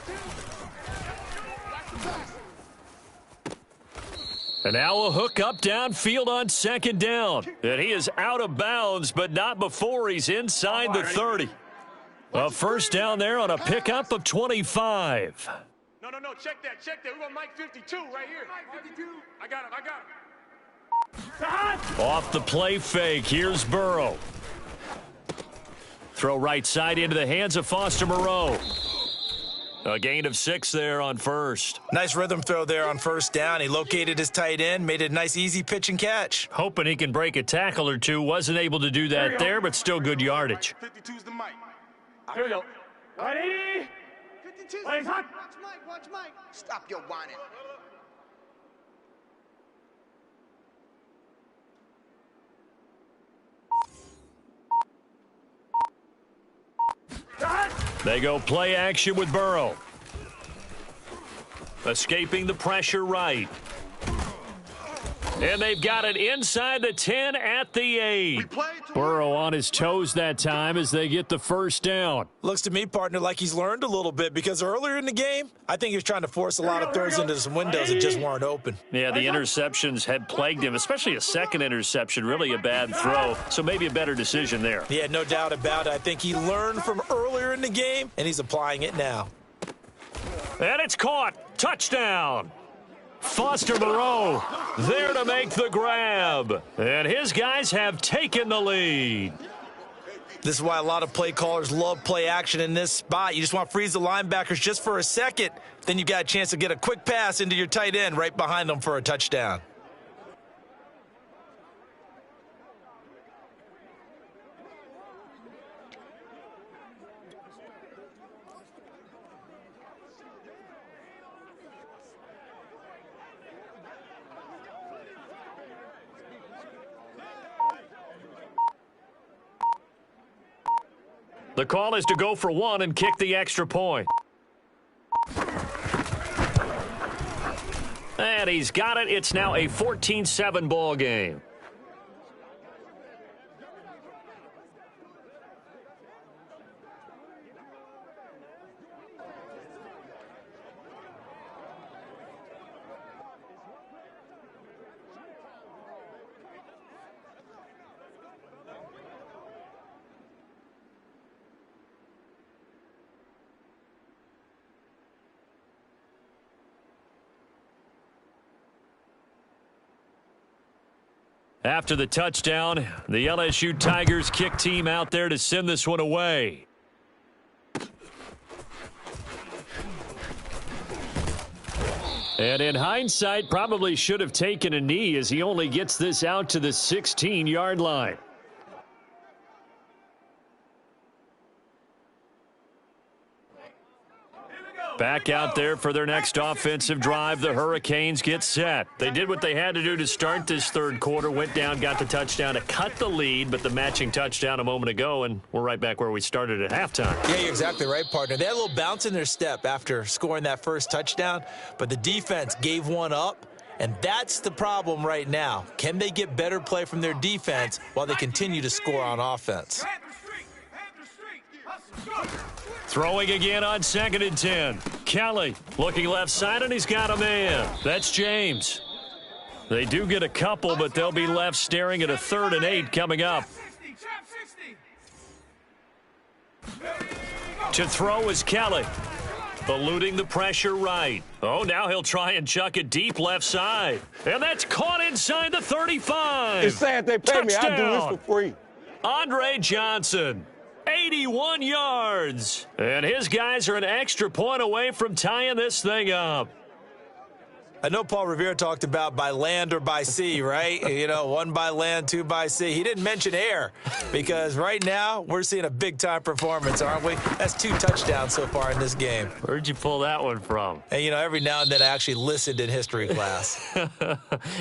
And now a hook up downfield on 2nd down. And he is out of bounds, but not before he's inside the 30. A first down there on a pickup of 25. No, check that. We got Mike 52 right here. Mike 52. I got him. Off the play fake, here's Burrow. Throw right side into the hands of Foster Moreau. A gain of 6 there on first. Nice rhythm throw there on first down. He located his tight end, made it a nice easy pitch and catch. Hoping he can break a tackle or two. Wasn't able to do that there, but still good yardage. 52's the mic. Here we go. Ready? 52. Watch Mike. Stop your whining. They go play action with Burrow. Escaping the pressure right. And they've got it inside the 10 at the 8. Burrow on his toes that time as they get the first down. Looks to me, partner, like he's learned a little bit because earlier in the game, I think he was trying to force a lot of throws into some windows that just weren't open. Yeah, the interceptions had plagued him, especially a second interception, really a bad throw. So maybe a better decision there. Yeah, no doubt about it. I think he learned from earlier in the game, and he's applying it now. And it's caught. Touchdown. Foster Moreau there to make the grab. And his guys have taken the lead. This is why a lot of play callers love play action in this spot. You just want to freeze the linebackers just for a second. Then you've got a chance to get a quick pass into your tight end right behind them for a touchdown. The call is to go for one and kick the extra point. And he's got it. It's now a 14-7 ball game. After the touchdown, the LSU Tigers kick team out there to send this one away. And in hindsight, probably should have taken a knee as he only gets this out to the 16-yard line. Back out there for their next offensive drive. The Hurricanes get set. They did what they had to do to start this third quarter. Went down, got the touchdown to cut the lead, but the matching touchdown a moment ago, and we're right back where we started at halftime. Yeah, you're exactly right, partner. They had a little bounce in their step after scoring that first touchdown, but the defense gave one up, and that's the problem right now. Can they get better play from their defense while they continue to score on offense? Throwing again on 2nd and 10. Kelly looking left side, and he's got a man. That's James. They do get a couple, but they'll be left staring at a 3rd and 8 coming up. To throw is Kelly. Eluding the pressure right. Oh, now he'll try and chuck it deep left side. And that's caught inside the 35. It's sad they pay me. I do this for free. Andre Johnson. 81 yards. And his guys are an extra point away from tying this thing up. I know Paul Revere talked about by land or by sea, right? You know, 1 by land, 2 by sea. He didn't mention air because right now we're seeing a big-time performance, aren't we? That's 2 touchdowns so far in this game. Where'd you pull that one from? And, you know, every now and then I actually listened in history class.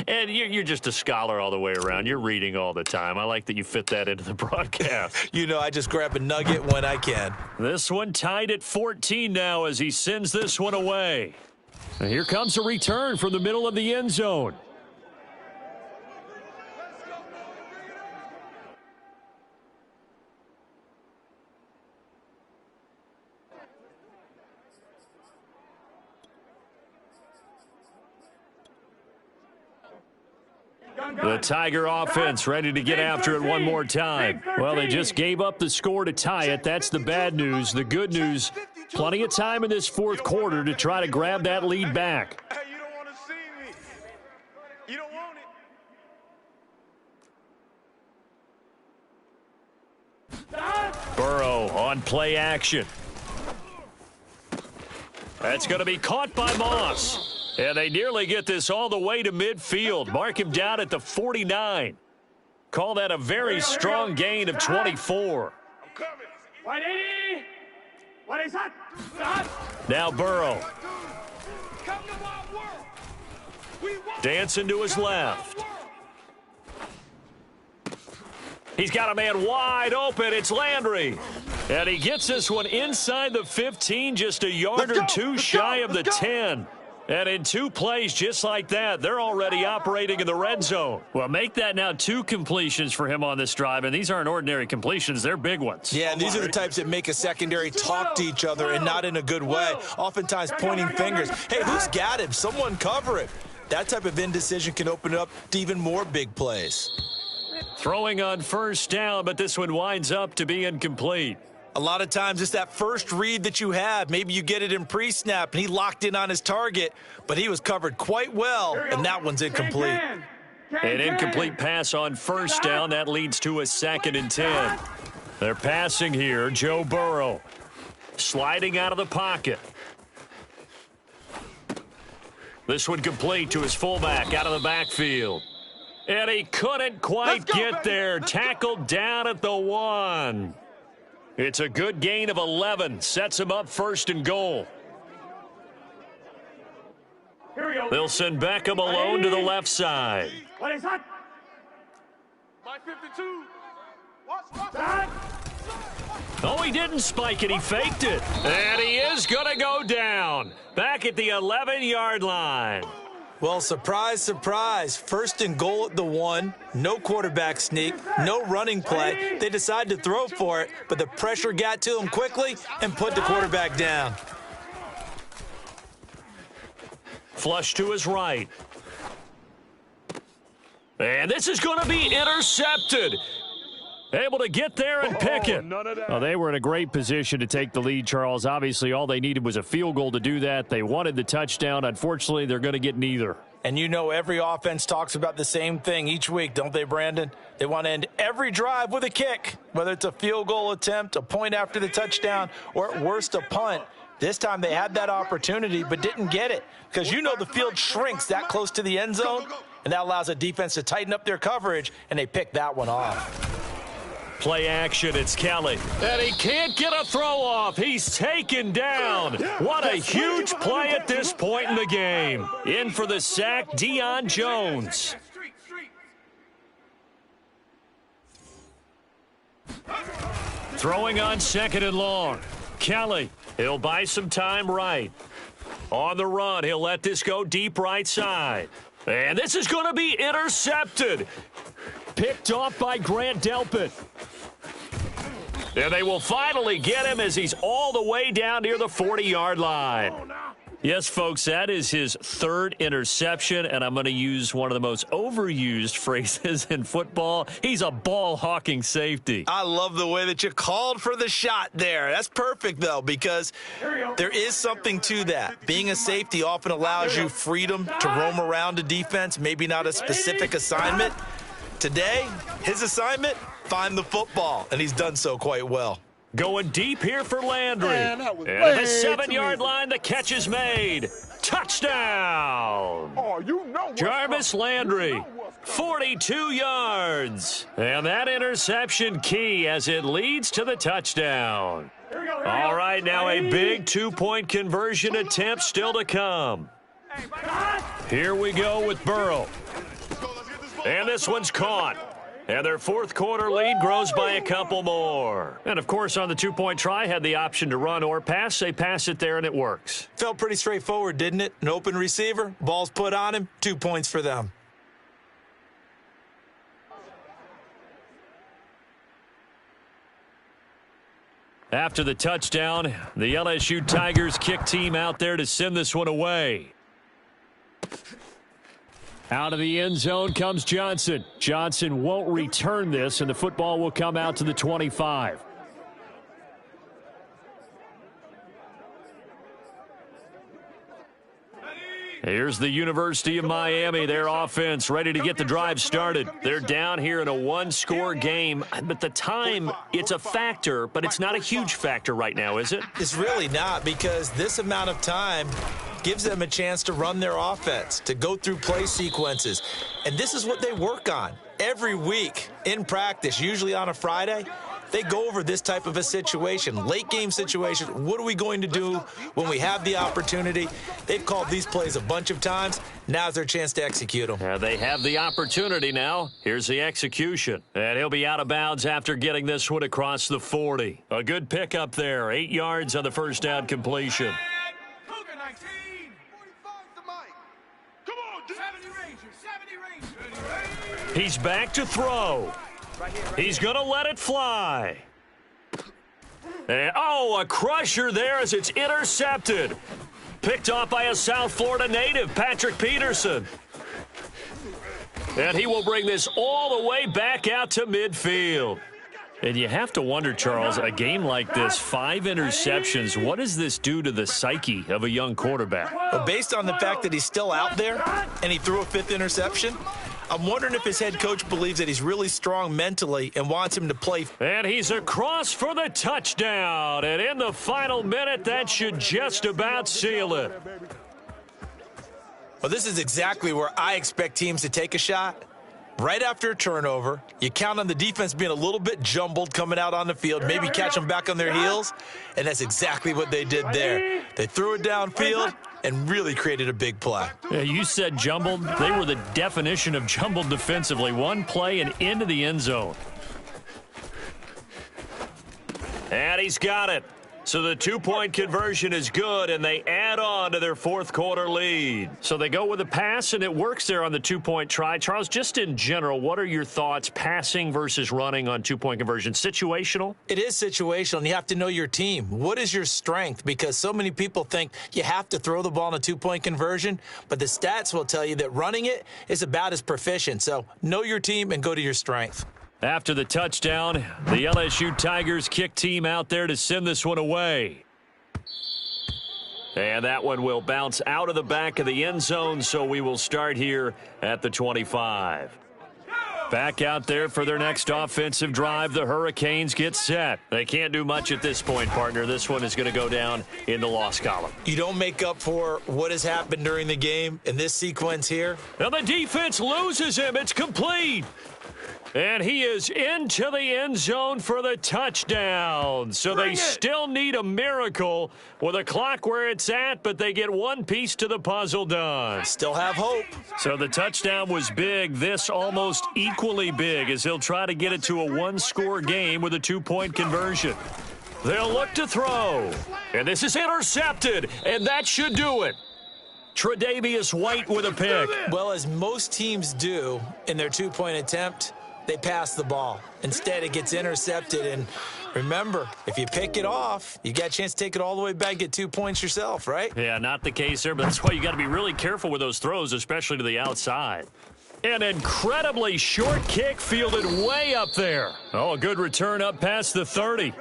And you're just a scholar all the way around. You're reading all the time. I like that you fit that into the broadcast. You know, I just grab a nugget when I can. This one tied at 14 now as he sends this one away. And here comes a return from the middle of the end zone. The Tiger offense ready to get after it one more time. Well, they just gave up the score to tie it. That's the bad news. The good news, plenty of time in this fourth quarter to try to grab that lead back. Hey, you don't want to see me. You don't want it. Burrow on play action. That's going to be caught by Moss. And they nearly get this all the way to midfield. Mark him down at the 49. Call that a very strong gain of 24. Now Burrow. Dancing to his left. He's got a man wide open. It's Landry. And he gets this one inside the 15, just a yard or two shy of the 10. And in 2 plays just like that, they're already operating in the red zone. Well, make that now 2 completions for him on this drive, and these aren't ordinary completions. They're big ones. Yeah, and these are the types that make a secondary talk to each other and not in a good way, oftentimes pointing fingers. Hey, who's got him? Someone cover him. That type of indecision can open up to even more big plays. Throwing on first down, but this one winds up to be incomplete. A lot of times it's that first read that you have. Maybe you get it in pre-snap, and he locked in on his target, but he was covered quite well, and that one's incomplete. An incomplete pass on first down. That leads to a 2nd and 10. They're passing here. Joe Burrow sliding out of the pocket. This one complete to his fullback out of the backfield. And he couldn't quite get there. Tackled down at the 1. It's a good gain of 11. Sets him up 1st and goal. They'll send Beckham alone to the left side. Mike 52. Watch. Oh, he didn't spike it. He faked it. And he is going to go down. Back at the 11-yard line. Well, surprise, surprise. 1st and goal at the 1. No quarterback sneak. No running play. They decide to throw for it, but the pressure got to him quickly and put the quarterback down. Flush to his right. And this is going to be intercepted. Able to get there and pick it. Well, they were in a great position to take the lead, Charles. Obviously, all they needed was a field goal to do that. They wanted the touchdown. Unfortunately, they're going to get neither. And you know every offense talks about the same thing each week, don't they, Brandon? They want to end every drive with a kick, whether it's a field goal attempt, a point after the touchdown, or at worst a punt. This time they had that opportunity but didn't get it because you know the field shrinks that close to the end zone, and that allows a defense to tighten up their coverage, and they pick that one off. Play action, it's Kelly. And he can't get a throw off. He's taken down. What a huge play at this point in the game. In for the sack, Deion Jones. Throwing on 2nd and long. Kelly, he'll buy some time right. On the run, he'll let this go deep right side. And this is going to be intercepted. Picked off by Grant Delpit. And they will finally get him as he's all the way down near the 40-yard line. Yes, folks, that is his 3rd interception, and I'm going to use one of the most overused phrases in football. He's a ball-hawking safety. I love the way that you called for the shot there. That's perfect, though, because there is something to that. Being a safety often allows you freedom to roam around a defense, maybe not a specific assignment. Today, his assignment, find the football, and he's done so quite well. Going deep here for Landry. Man, that was and at the way 7-yard too line, the catch is made. Touchdown! Oh, you know what's Jarvis up. Landry, You know what's 42 yards. And that interception key as it leads to the touchdown. All right, now a big 2-point conversion attempt still to come. Here we go with Burrow. And this one's caught. And their 4th quarter lead grows by a couple more. And, of course, on the 2-point try, had the option to run or pass. They pass it there, and it works. Felt pretty straightforward, didn't it? An open receiver, ball's put on him, 2 points for them. After the touchdown, the LSU Tigers kick team out there to send this one away. Out of the end zone comes Johnson. Johnson won't return this, and the football will come out to the 25. Here's the University of Miami, their offense ready to get the drive started. They're down here in a 1-score game, but the time, it's a factor, but it's not a huge factor right now, is it? It's really not, because this amount of time gives them a chance to run their offense, to go through play sequences. And this is what they work on every week in practice, usually on a Friday. They go over this type of a situation, late game situation. What are we going to do when we have the opportunity? They've called these plays a bunch of times. Now's their chance to execute them. They have the opportunity now. Here's the execution. And he'll be out of bounds after getting this one across the 40. A good pickup there. 8 yards on the first down completion. Cougar 19. 45 to He's back to throw. He's going to let it fly. And, oh, a crusher there as it's intercepted. Picked off by a South Florida native, Patrick Peterson. And he will bring this all the way back out to midfield. And you have to wonder, Charles, a game like this, 5 interceptions, what does this do to the psyche of a young quarterback? Well, based on the fact that he's still out there and he threw a 5th interception, I'm wondering if his head coach believes that he's really strong mentally and wants him to play. And he's across for the touchdown. And in the final minute, that should just about seal it. Well, this is exactly where I expect teams to take a shot. Right after a turnover, you count on the defense being a little bit jumbled coming out on the field, maybe catch them back on their heels, and that's exactly what they did there. They threw it downfield and really created a big play. Yeah, you said jumbled. They were the definition of jumbled defensively. One play and into the end zone. And he's got it. So the 2-point conversion is good, and they add on to their 4th quarter lead. So they go with a pass, and it works there on the 2-point try. Charles, just in general, what are your thoughts, passing versus running on 2-point conversion? Situational? It is situational, and you have to know your team. What is your strength? Because so many people think you have to throw the ball in a 2-point conversion, but the stats will tell you that running it is about as proficient. So know your team and go to your strength. After the touchdown, the LSU Tigers kick team out there to send this one away. And that one will bounce out of the back of the end zone, so we will start here at the 25. Back out there for their next offensive drive. The Hurricanes get set. They can't do much at this point, partner. This one is going to go down in the loss column. You don't make up for what has happened during the game in this sequence here. And the defense loses him. It's complete. And he is into the end zone for the touchdown. So they still need a miracle with a clock where it's at, but they get one piece to the puzzle done. Still have hope. So the touchdown was big. This almost equally big as he'll try to get it to a 1-score game with a 2-point conversion. They'll look to throw. And this is intercepted. And that should do it. Tre'Davious White with a pick. Well, as most teams do in their 2-point attempt, they pass the ball. Instead, it gets intercepted. And remember, if you pick it off, you got a chance to take it all the way back, get 2 points yourself, right? Yeah, not the case there, but that's why you got to be really careful with those throws, especially to the outside. An incredibly short kick fielded way up there. Oh, a good return up past the 30.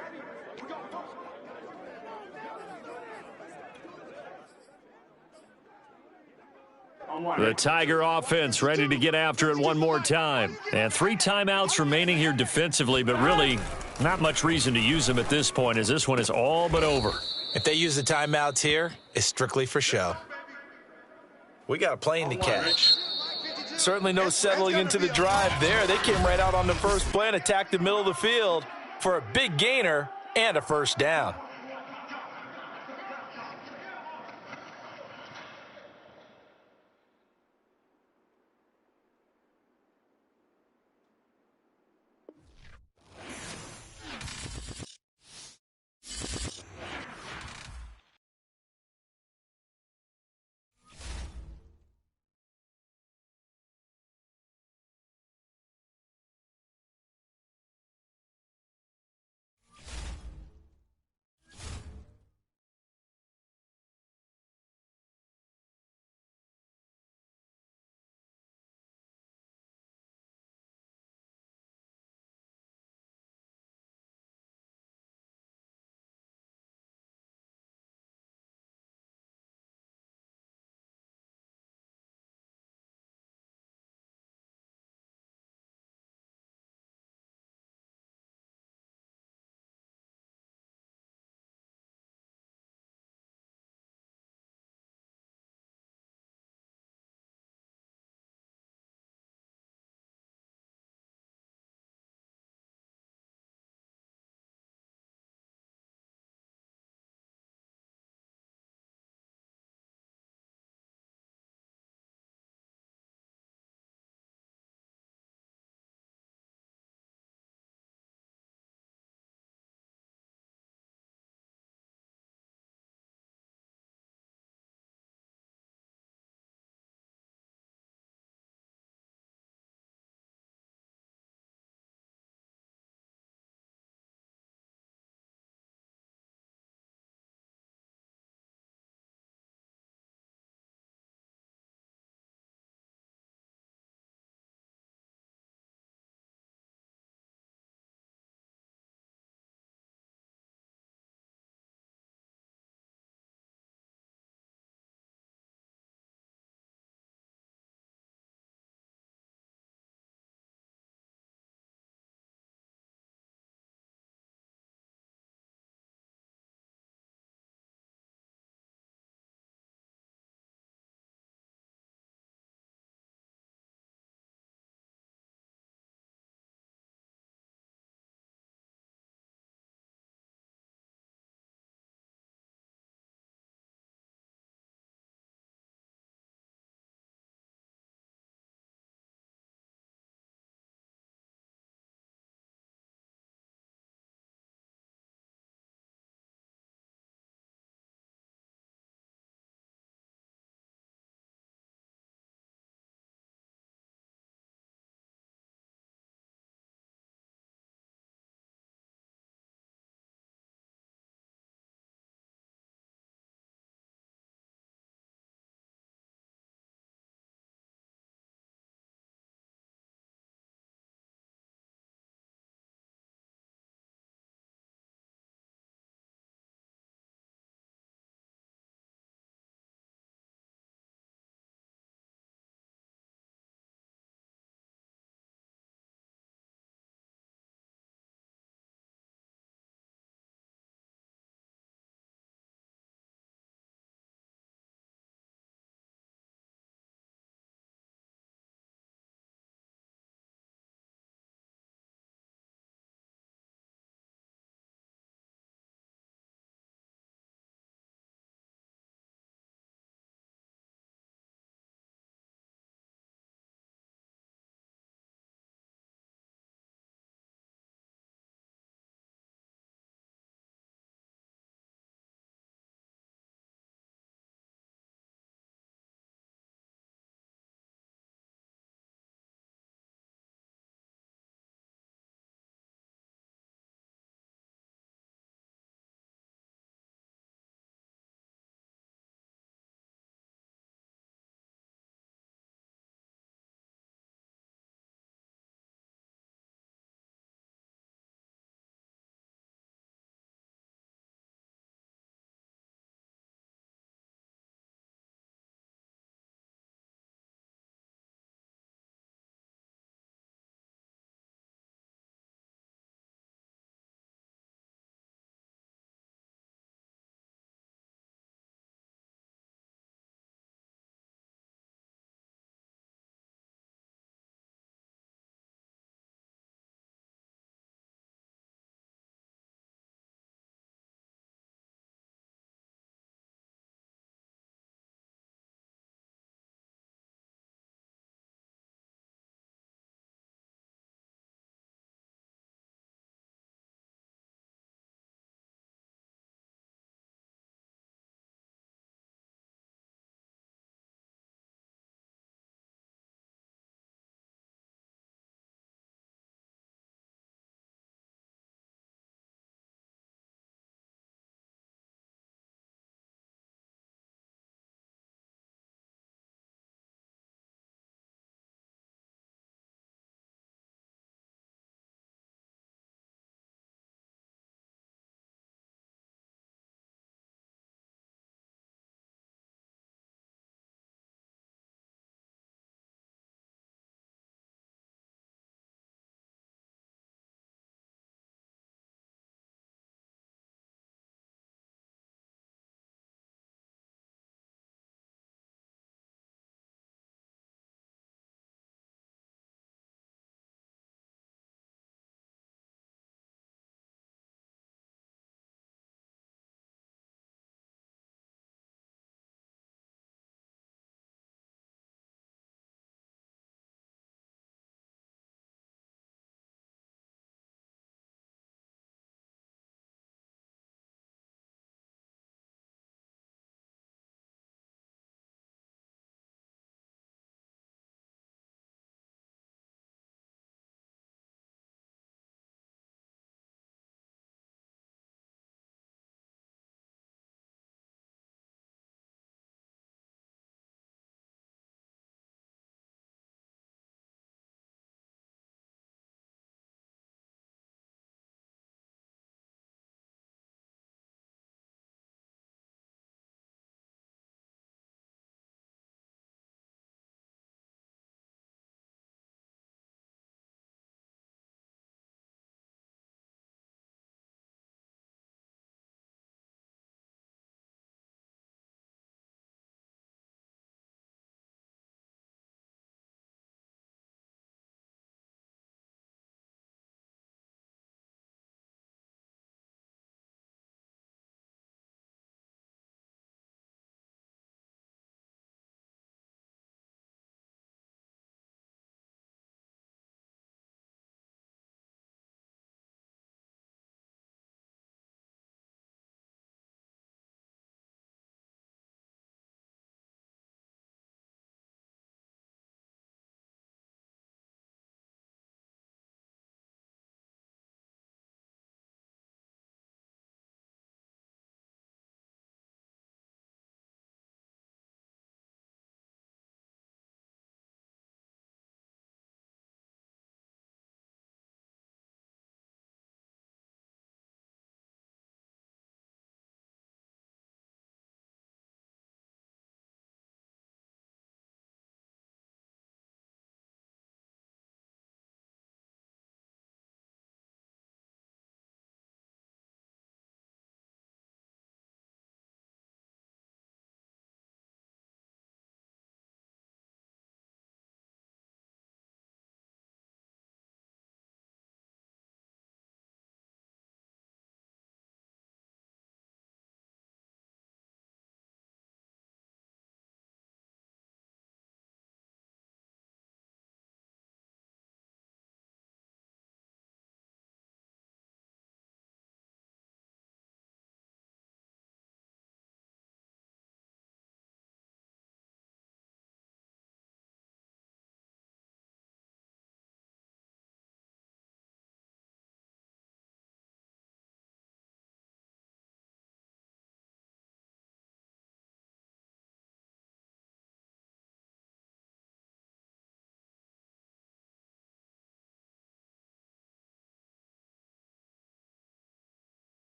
The Tiger offense ready to get after it one more time. And 3 timeouts remaining here defensively, but really not much reason to use them at this point as this one is all but over. If they use the timeouts here, it's strictly for show. We got a plane to catch. Certainly no settling into the drive there. They came right out on the first play and attacked the middle of the field for a big gainer and a first down.